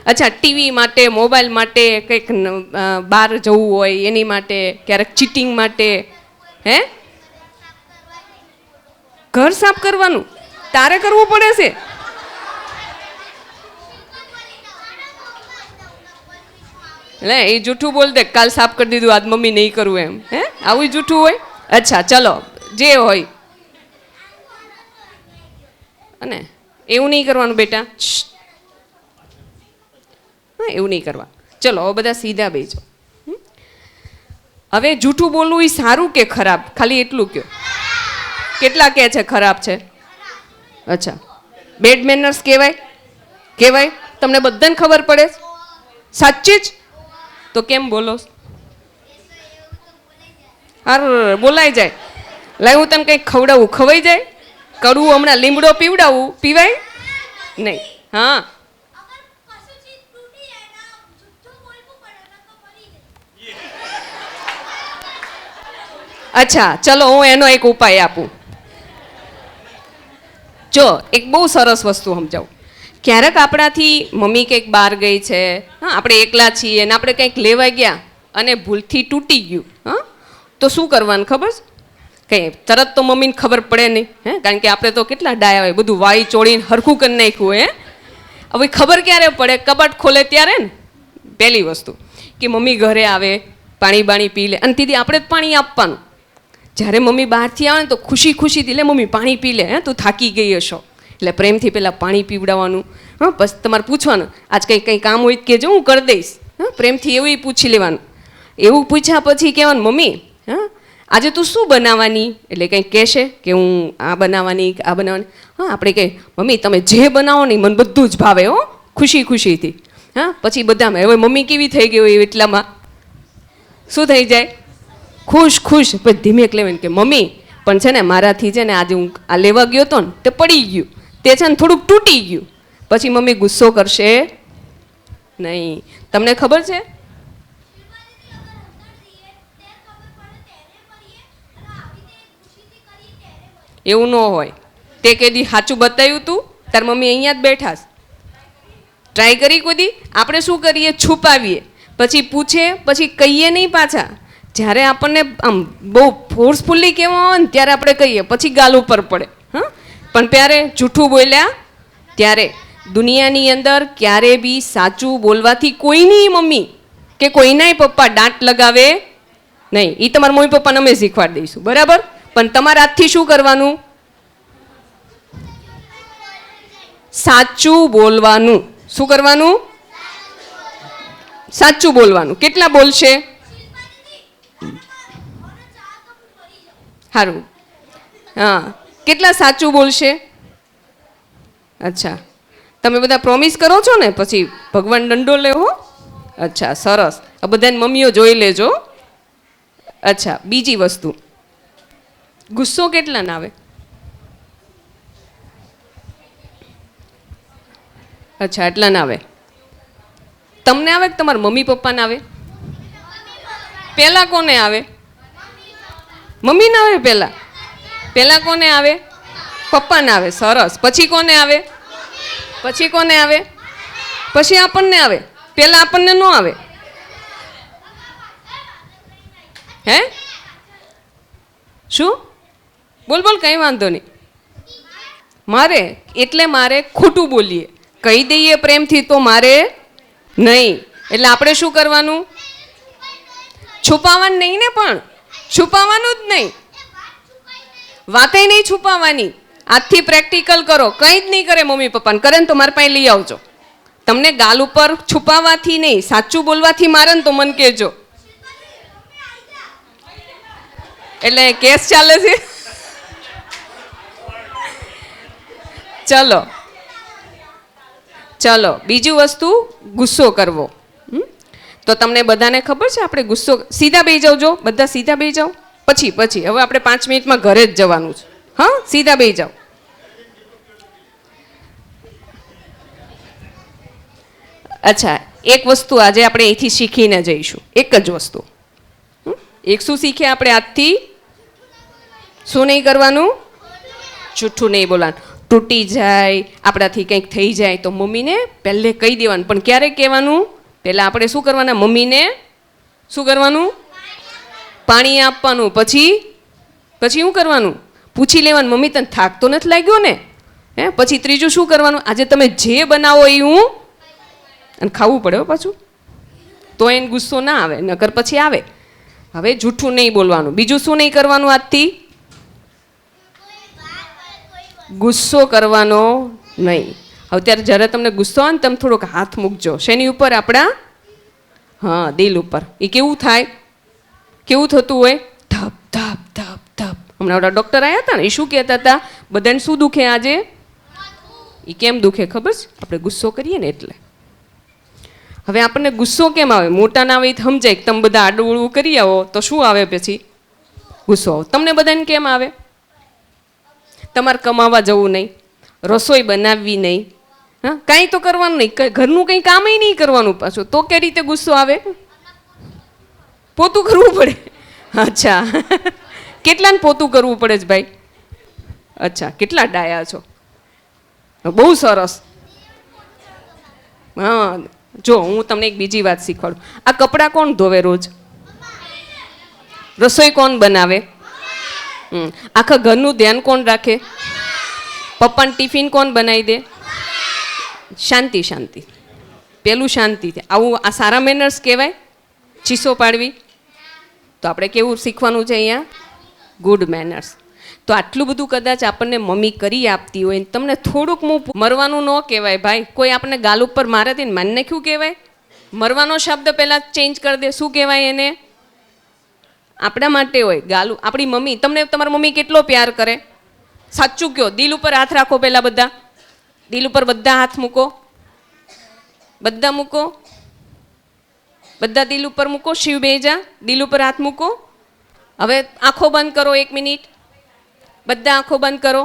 અચ્છા, ટીવી માટે, મોબાઈલ માટે, કંઈક બહાર જવું હોય એની માટે, ક્યારેક ચીટિંગ માટે. હે, ઘર સાફ કરવાનું તારે કરવું પડે છે? લે, એ જૂઠું બોલ દે, કાલ સાફ કરી દીધું, આજ મમ્મી નહીં કરવું એમ. હે, આવું જૂઠું હોય? અચ્છા, ચલો, જે હોય. અને એવું નહીં કરવાનું બેટા. હા, એવું નહીં કરવા. ચલો, હવે બધા સીધા બેસો. હવે જૂઠું બોલવું એ સારું કે ખરાબ? ખાલી એટલું કહો. કેટલા કહે છે ખરાબ છે? અચ્છા, બેડ મેનર્સ કહેવાય? તમને બધાને ખબર પડે? સાચી જ? તો કેમ બોલો? બોલાઈ જાય. લાય, હું તને કંઈક ખવડાવું, ખવાઈ જાય? કડવું હમણાં લીમડો પીવડાવું, પીવાય નહીં? હા, અચ્છા, ચલો, હું એનો એક ઉપાય આપું. જો, એક બહુ સરસ વસ્તુ સમજાવું. ક્યારેક આપણાથી મમ્મી કંઈક બહાર ગઈ છે, હા, આપણે એકલા છીએ ને આપણે કંઈક લેવા ગયા અને ભૂલથી તૂટી ગયું, હા, તો શું કરવાનું ખબર છે? કંઈ તરત તો મમ્મીને ખબર પડે નહીં, હે, કારણ કે આપણે તો કેટલા ડાયા હોય, બધું વાળી ચોળીને હરખું કરી નાખ્યું. હે, હવે ખબર ક્યારે પડે? કબાટ ખોલે ત્યારે ને. પહેલી વસ્તુ કે મમ્મી ઘરે આવે, પાણી પી લે, અને તેથી આપણે જ પાણી આપવાનું. જ્યારે મમ્મી બહારથી આવે ને તો ખુશીથી લે મમ્મી પાણી પી લે, હે, તું થાકી ગઈ હશો, એટલે પ્રેમથી પહેલાં પાણી પીવડાવવાનું. હા, બસ તમારે પૂછવાનું, આજ કંઈ કામ હોય કે જો હું કરી દઈશ. હા, પ્રેમથી એવું પૂછી લેવાનું. એવું પૂછ્યા પછી કહેવાનું, મમ્મી, હા, આજે તું શું બનાવવાની? એટલે કંઈક કહેશે કે હું આ બનાવવાની. હા, આપણે કહે, મમ્મી તમે જે બનાવો ને મને બધું જ ભાવે હો, ખુશીથી. હા, પછી બધામાં હવે મમ્મી કેવી થઈ ગઈ હોય એટલામાં શું થઈ જાય? ખુશ. પછી ધીમેક લેવાય કે મમ્મી પણ છે ને મારાથી છે ને આજે હું આ લેવા ગયો હતો ને તે પડી ગયું, તે છે ને થોડુંક તૂટી ગયું. પછી મમ્મી ગુસ્સો કરશે નહીં. તમને ખબર છે? એવું ન હોય. તે કદી સાચું બતાવ્યું તું તાર મમ્મી અહીંયા જ બેઠા છે. ટ્રાય કરી કદી? આપણે શું કરીએ? છુપાવીએ, પછી પૂછે, પછી કહીએ નહીં પાછા. જ્યારે આપણને આમ બહુ ફોર્સફુલ્લી કહેવા હોય ને ત્યારે આપણે કહીએ, પછી ગાલ ઉપર પડે. હા, પણ ત્યારે જૂઠું બોલ્યા ત્યારે દુનિયાની અંદર ક્યારે બી સાચું બોલવાથી કોઈની મમ્મી કે કોઈનાય પપ્પા દાંત લગાવે નહીં. એ તમારા મમ્મી પપ્પાને અમે શીખવાડી દઈશું, બરાબર? પણ તમારા હાથથી શું કરવાનું? સાચું બોલવાનું. શું કરવાનું? સાચું બોલવાનું. કેટલા બોલશે? સારું, હા, કેટલા સાચું બોલશે? અચ્છા, તમે બધા પ્રોમિસ કરો છો ને? પછી ભગવાન દંડો લેવો. અચ્છા, સરસ. આ બધાની મમ્મીઓ જોઈ લેજો. અચ્છા, બીજી વસ્તુ, ગુસ્સો કેટલા ના આવે? અચ્છા, એટલા ના આવે. તમને આવે કે તમારા મમ્મી પપ્પાને આવે? પહેલા કોને આવે? મમ્મી ના આવે પહેલા? પહેલા કોને આવે? પપ્પાને આવે. સરસ. પછી કોને આવે? પછી કોને આવે? પછી આપણને આવે. પહેલા આપણને ન આવે. હે? શું? બોલ બોલ, કંઈ વાંધો નહીં. મારે એટલે મારે ખોટું બોલીએ, કહી દઈએ પ્રેમથી તો મારે નહીં. એટલે આપણે શું કરવાનું? છુપાવવાનું નહીં ને, પણ છુપાવવાનું જ નહીં. વાતે નહીં છુપાવવાની. આજથી પ્રેક્ટિકલ કરો. કંઈ જ નહીં કરે મમ્મી પપ્પાને, કરે ને તો મારા પાસે લઈ આવજો. તમને ગાલ ઉપર છુપાવવાથી નહીં, સાચું બોલવાથી મારે ને તો મને કહેજો. એટલે કેસ ચાલે છે. ચલો ચલો, બીજું વસ્તુ, ગુસ્સો કરવો. તો તમને બધાને ખબર છે આપણે ગુસ્સો, સીધા બેસી જાઓ, જો બધા સીધા બેસી જાઓ. પછી હવે આપણે 5 મિનિટમાં ઘરે જ જવાનું છે. હા, સીધા બેસી જાઓ. અચ્છા, એક વસ્તુ આજે આપણે અહીંથી શીખીને જઈશું. એક જ વસ્તુ. એક શું શીખે આપણે આજથી? શું નહીં કરવાનું? જૂઠું નહીં બોલવાનું. તૂટી જાય, આપણાથી કંઈક થઈ જાય તો મમ્મીને પહેલે કહી દેવાનું. પણ ક્યારે કહેવાનું? પહેલાં આપણે શું કરવાના? મમ્મીને શું કરવાનું? પાણી આપવાનું. પછી શું કરવાનું? પૂછી લેવાનું, મમ્મી તને થાક તો નથી લાગ્યો ને? હે? પછી ત્રીજું શું કરવાનું? આજે તમે જે બનાવો એ હું, અને ખાવું પડે પાછું, તો એને ગુસ્સો ના આવે, નકર પછી આવે. હવે જૂઠું નહીં બોલવાનું. બીજું શું નહીં કરવાનું આજથી? ગુસ્સો કરવાનો નહીં. હવે ત્યારે જ્યારે તમને ગુસ્સો આવે ને, તમે થોડોક હાથ મૂકજો. શેની ઉપર? આપણા, હા, દિલ ઉપર. એ કેવું થાય? કેવું થતું હોય? ધપ ધપ ધપ ધપ. હમણાં ઓલા ડૉક્ટર આવ્યા હતા ને, એ શું કહેતા હતા? બધાને શું દુખે આજે? એ કેમ દુખે ખબર છે? આપણે ગુસ્સો કરીએ ને એટલે. હવે આપણને ગુસ્સો કેમ આવે? મોટા ના આવે તો સમજાય કે તમે બધા આડું કરી આવો તો શું આવે? પછી ગુસ્સો આવે. તમને બધાને કેમ આવે? તમારે કમાવા જવું નહીં, રસોઈ બનાવવી નહીં, હા, કાંઈ તો કરવાનું નહીં, ઘરનું કંઈ કામય નહીં કરવાનું પાછું, તો કઈ રીતે ગુસ્સો આવે? પોતું કરવું પડે. અચ્છા, કેટલાને પોતું કરવું પડે છે ભાઈ? અચ્છા, કેટલા ડાયા છો, બહુ સરસ. હા, જો હું તમને એક બીજી વાત શીખવાડું. આ કપડાં કોણ ધોવે રોજ? રસોઈ કોણ બનાવે? આખા ઘરનું ધ્યાન કોણ રાખે? પપ્પાને ટિફિન કોણ બનાવી દે? શાંતિ શાંતિ, પેલું શાંતિથી. આવું આ સારા મેનર્સ કહેવાય? ચીસો પાડવી? તો આપણે કેવું શીખવાનું છે અહીંયા? Good manners. તો આટલું બધું કદાચ આપણને મમ્મી કરી આપતી હોય, તમને થોડુંક મરવાનું ન કહેવાય ભાઈ. કોઈ આપણને ગાલ ઉપર મારે ને માન નાખ્યું કહેવાય? મરવાનો શબ્દ પહેલાં ચેન્જ કરી દે. શું કહેવાય એને? આપણા માટે હોય ગાલું. આપણી મમ્મી, તમને તમારી મમ્મી કેટલો પ્યાર કરે? સાચું કહો. દિલ ઉપર હાથ રાખો પહેલાં બધા. દિલ ઉપર બધા હાથ મૂકો. બધા મૂકો. બધા દિલ ઉપર મૂકો. શિવ બેજા, દિલ ઉપર હાથ મૂકો. હવે આંખો બંધ કરો 1 મિનિટ. બધા આંખો બંધ કરો.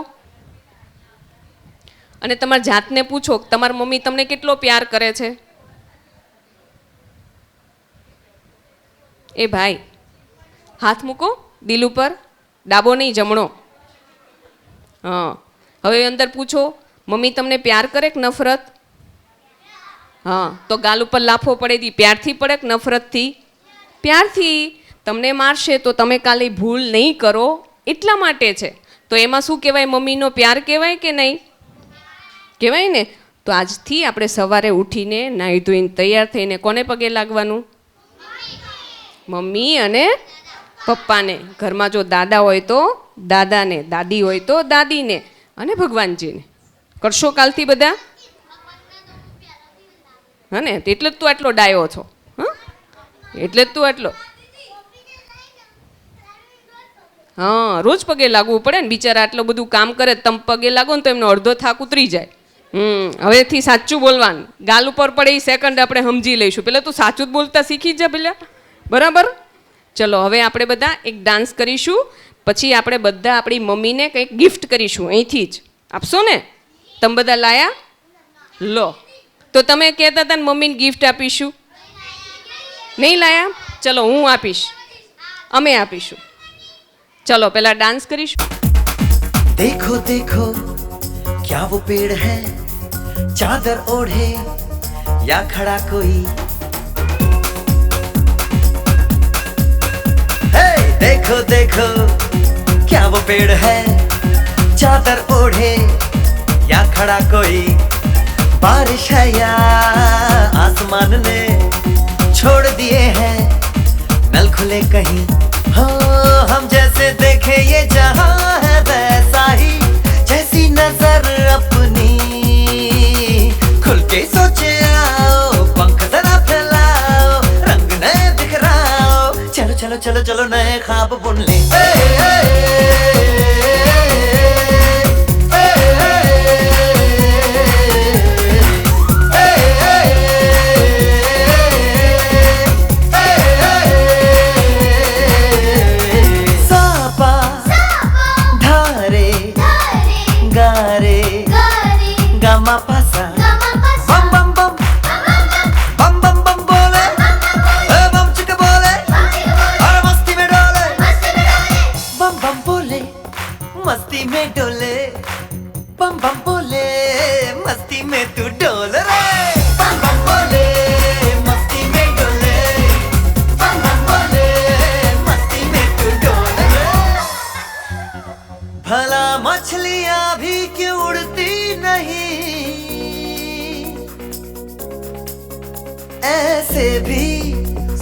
અને તમારી જાતને પૂછો કે તમારી મમ્મી તમને કેટલો પ્યાર કરે છે? એ ભાઈ, હાથ મૂકો દિલ ઉપર. ડાબો નહીં, જમણો. હા, હવે અંદર પૂછો, મમ્મી તમને પ્યાર કરે કે નફરત? હા, તો ગાલ ઉપર લાફો પડે દી પ્યારથી પડે કે નફરતથી? પ્યારથી. તમને મારશે તો તમે કાલે ભૂલ નહીં કરો એટલા માટે છે. તો એમાં શું કહેવાય? મમ્મીનો પ્યાર કહેવાય કે નહીં? કહેવાય ને. તો આજથી આપણે સવારે ઉઠીને નાહી ધોઈને તૈયાર થઈને કોને પગે લાગવાનું? મમ્મી અને પપ્પાને. ઘરમાં જો દાદા હોય તો દાદાને, દાદી હોય તો દાદીને, અને ભગવાનજીને. કરશો કાલથી બધા? હા ને, એટલે જ તું આટલો ડાયો છો. હા, એટલે જ તું આટલો. હા, રોજ પગે લાગવું પડે ને. બિચારા આટલું બધું કામ કરે, તમે પગે લાગો ને તો એમનો અડધો થાક ઉતરી જાય. હવેથી સાચું બોલવાનું. ગાલ ઉપર પડે એ સેકન્ડ આપણે સમજી લઈશું. પહેલાં તું સાચું જ બોલતા શીખી જા પેલા, બરાબર? ચલો, હવે આપણે બધા એક ડાન્સ કરીશું. પછી આપણે બધા આપણી મમ્મીને કંઈક ગિફ્ટ કરીશું. અહીંથી જ આપશો ને? તમે બધા લાયા? લો, તો તમે કહેતા હતા ને મમ્મીને ગિફ્ટ આપીશું, નહીં લાયા? ચલો, હું આપીશ, અમે આપીશું. चलो पहला डांस करीशु। देखो देखो क्या वो पेड़ है, चादर ओढ़े या खड़ा कोई। हे देखो देखो क्या वो पेड़ है, चादर ओढ़े या खड़ा कोई। बारिश है या आसमान ने छोड़ दिए हैं नल खुले कहीं। हो हम जैसे देखे ये जहां है वैसा ही, जैसी नजर अपनी खुल के सोचे आओ, पंख जरा फैलाओ, रंग नए बिखराओ। चलो चलो चलो चलो नए ख्वाब बुन ले। मस्ती में डोले बम बम बोले, मस्ती में तू डोल रे। बम बम बोले मस्ती में डोले, बम बम बोले मस्ती में तू डोल रे। भला मछलियां भी क्यों उड़ती नहीं, ऐसे भी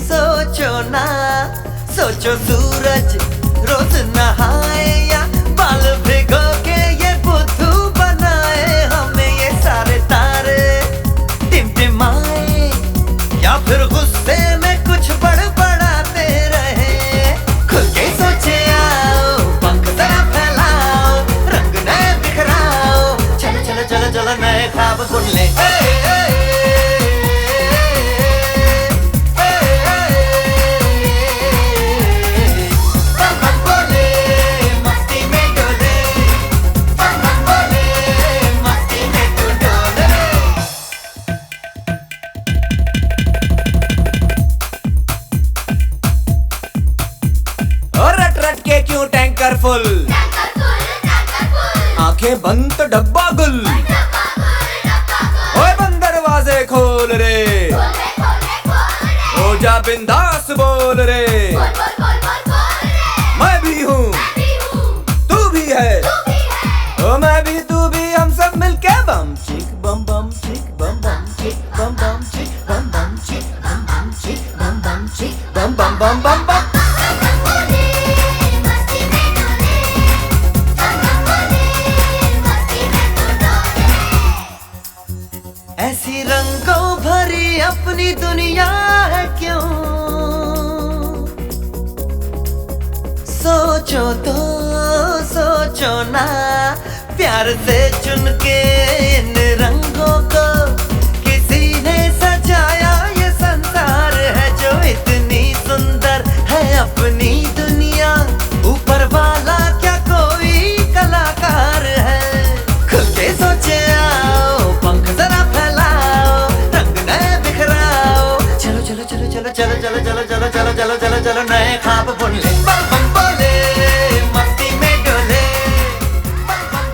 सोचो ना। सोचो सूरज रोज नहाए या बाल भिगो के ये बुद्धू बनाए। हमें ये सारे तारे टिमटिमाए या फिर गुस्से में कुछ बड़बड़ाते रहे। खुल के सोचे आओ, पंख जरा फैलाओ, रंग नए बिखराओ। चलो चलो चलो चलो नए ख्वाब बुन ले। फुल आंखें बंद तो डब्बा गुल। ओए बंद दरवाजे खोल रे, हो जा बिंदास बोल रे। मैं भी हूँ तू भी है, ओ मैं भी तू भी, हम सब मिलके बम चिक बम बम चिक बम बम चिक बम बम चिक बम बम चिक बम बम चिक बम बम चिक बम बम बम बम बम। ऐसी रंगों भरी अपनी दुनिया है क्यों, सोचो तो सोचो ना। प्यार से चुन के इन रंगों को किसी ने सजाया। ये संसार है जो इतनी सुंदर है अपनी दुनिया। ऊपर वाला क्या कोई कलाकार है। खुल के सोचे आओ, पंख जरा फैलाओ, रंग नए बिखराओ। चलो चलो चलो चलो चलो चलो चलो चलो चलो चलो चलो चलो नए ख्वाब बुन ले। बम बम बोले मस्ती में डोले, बम बम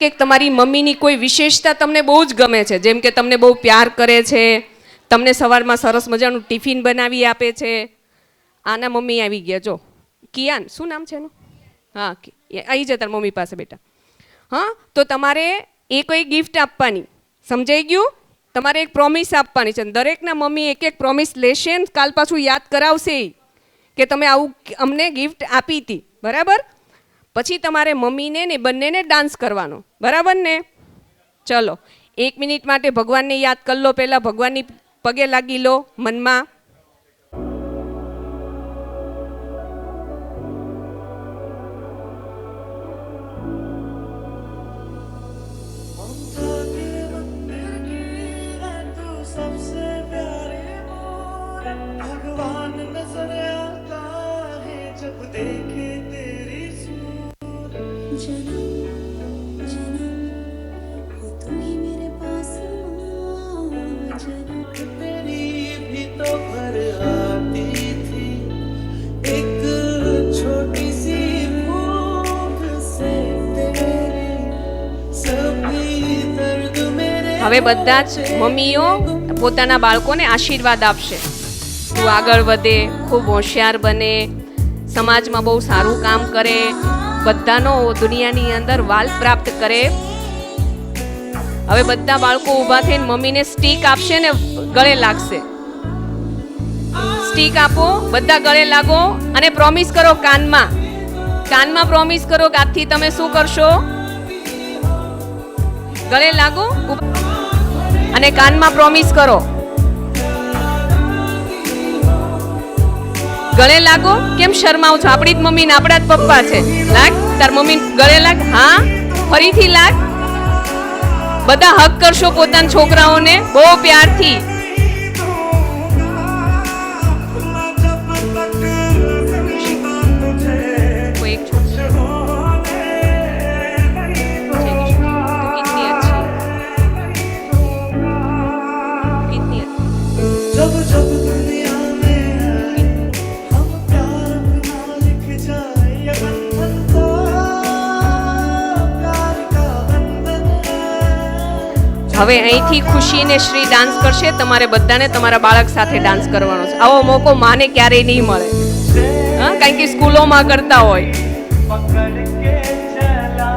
કે તમારી મમ્મીની કોઈ વિશેષતા તમને બહુ જ ગમે છે, જેમ કે તમને બહુ પ્યાર કરે છે, તમને સવારમાં સરસ મજાનું ટિફિન બનાવી આપે છે? આના મમ્મી આવી ગયા, જો કિયાન, શું નામ છે એનું? હા, આવી જા તાર મમ્મી પાસે બેટા. હા, તો તમારે એ કોઈ ગિફ્ટ આપવાની, સમજાઈ ગયું? તમારે એક પ્રોમિસ આપવાની છે. દરેકના મમ્મી એક એક પ્રોમિસ લેશે ને કાલ પાછું યાદ કરાવશે કે તમે આવું અમને ગિફ્ટ આપી હતી, બરાબર? પછી તમારે મમ્મીને ને બંનેને ડાન્સ કરવાનો, બરાબર ને? ચલો 1 મિનિટ માટે ભગવાનને યાદ કરી લો. પહેલાં ભગવાનની પગે લાગી લો મનમાં. सबसे प्यारे मोर भगवान नजर आता है जब देखे तेरी सूरत जन्म जन्म हो तुम ही मेरे पास जन्म तेरी भी तो घर आती थी एक छोटी सी भूख से तेरी सभी दर्द मेरे હવે બધા જ મમ્મીઓ પોતાના બાળકોને આશીર્વાદ આપશે. તું આગળ વધે, ખૂબ હોશિયાર બને, સમાજમાં બહુ સારું કામ કરે, બધાનો દુનિયાની અંદર વાલ પ્રાપ્ત કરે. હવે બધા બાળકો ઊભા થઈને મમ્મીને સ્ટીક આપશે ને ગળે લાગશે. સ્ટીક આપો, બધા ગળે લાગો અને પ્રોમિસ કરો કાનમાં પ્રોમિસ કરો કે આજથી તમે શું કરશો? ગળે લાગો અને કાનમાં પ્રોમિસ કરો. ગળે લાગો. કેમ શરમાવ છો? આપણી જ મમ્મી ને આપણા જ પપ્પા છે. લાગ, તાર મમ્મી ગળે લાગ. હા, ફરીથી લાગ. બધા હક કરશો પોતાના છોકરાઓને બહુ પ્યારથી. કોઈ એક છોકરો जब जब दुनिया में हम प्यार अपना लिख जाए ये बंधन तो प्यार का बंधन है. હવે અહીંથી ખુશી ને શ્રી ડાન્સ કરશે. તમારે બધાને તમારા બાળક સાથે ડાન્સ કરવાનો છે. આવો મોકો માને ક્યારેય નહીં મળે, હા, કારણ કે સ્કૂલોમાં કરતા હોય. पकड़ के चला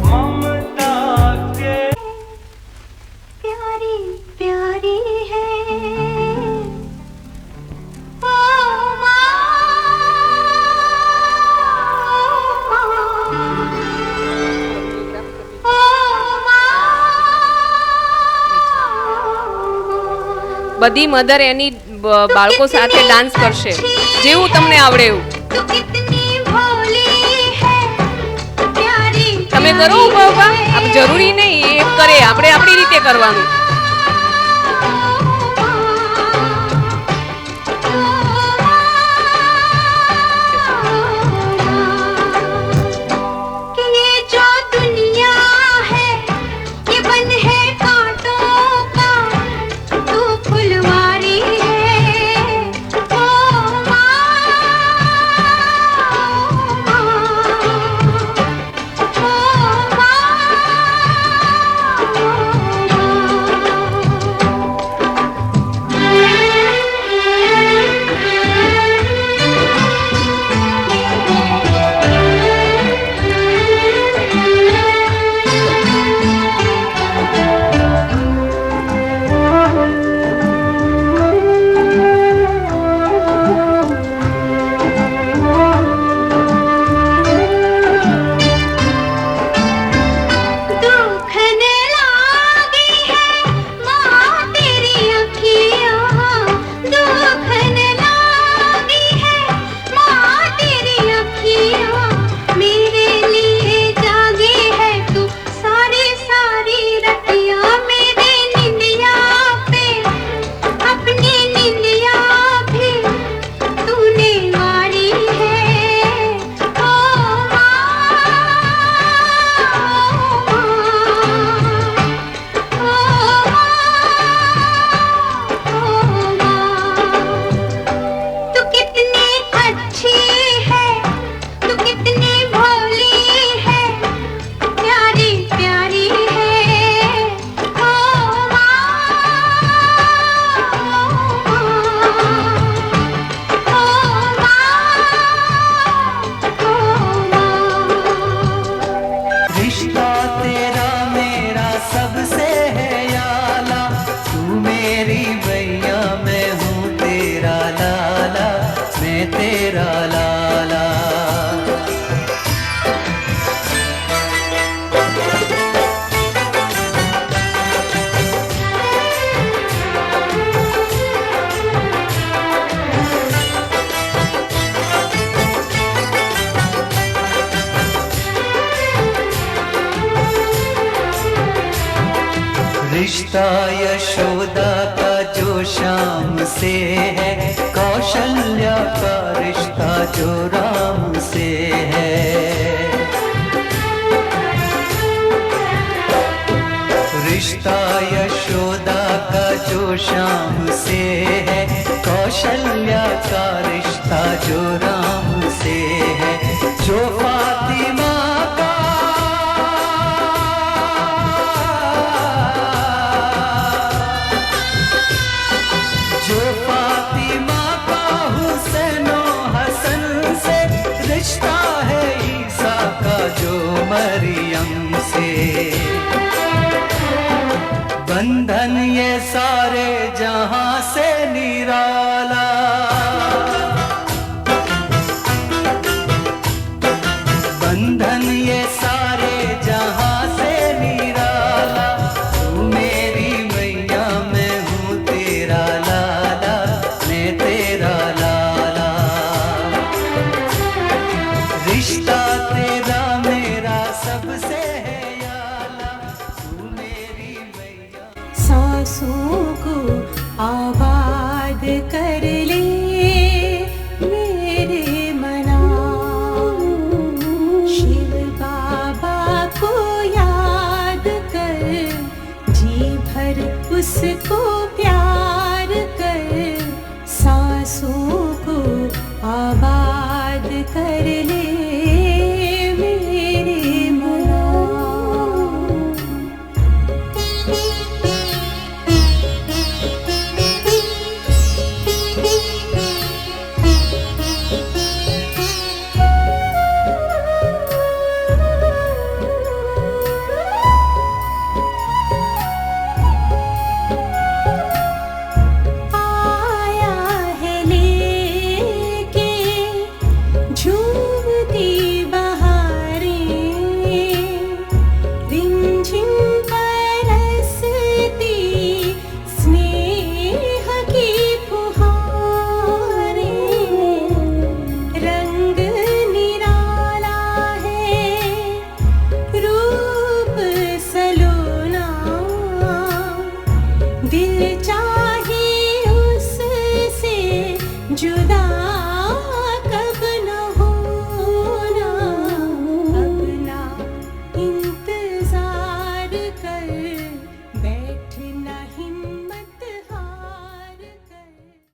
ममता के प्यारी प्यारी है ओ બધી મધર એની બાળકો સાથે ડાન્સ કરશે જેવું તમને આવડે એવું. तू कितनी भोली है प्यारी તમે કરો ઊભા ઊભા. આપ જરૂરી નહીં એ કરે, આપણે આપણી રીતે કરવાનું. कि ये जो दुनिया है ये बन है कांटों का तू फुलवारी है ओ रिश्ता यशोदा का जो श्याम से है, कौशल्या का रिश्ता जो राम से है। रिश्ता यशोदा का जो श्याम से है, कौशल्या का रिश्ता जो राम से है। जो फातिमा का जो फातिमा का हुसैनो हसन से रिश्ता है, ईसा का जो मरियम से। बंधन ये सारे जहां से निराला, बंधन ये सारे जहां से निराला। तू मेरी मैया, मैं हूँ तेरा लाला, मैं तेरा लाला। रिश्ता तेरा मेरा सबसे है याला, तू मेरी मैया। सांसों को आबाद कर ले मेरे मना, शिव बाबा को याद कर, जी भर उसको प्यार कर। सांसों को आबाद कर ले मेरे मना। आया है लेके झूमती बहारें, रिमझिम बरसती स्नेह की फुहारें। रंग निराला है, रूप सलोना, दिल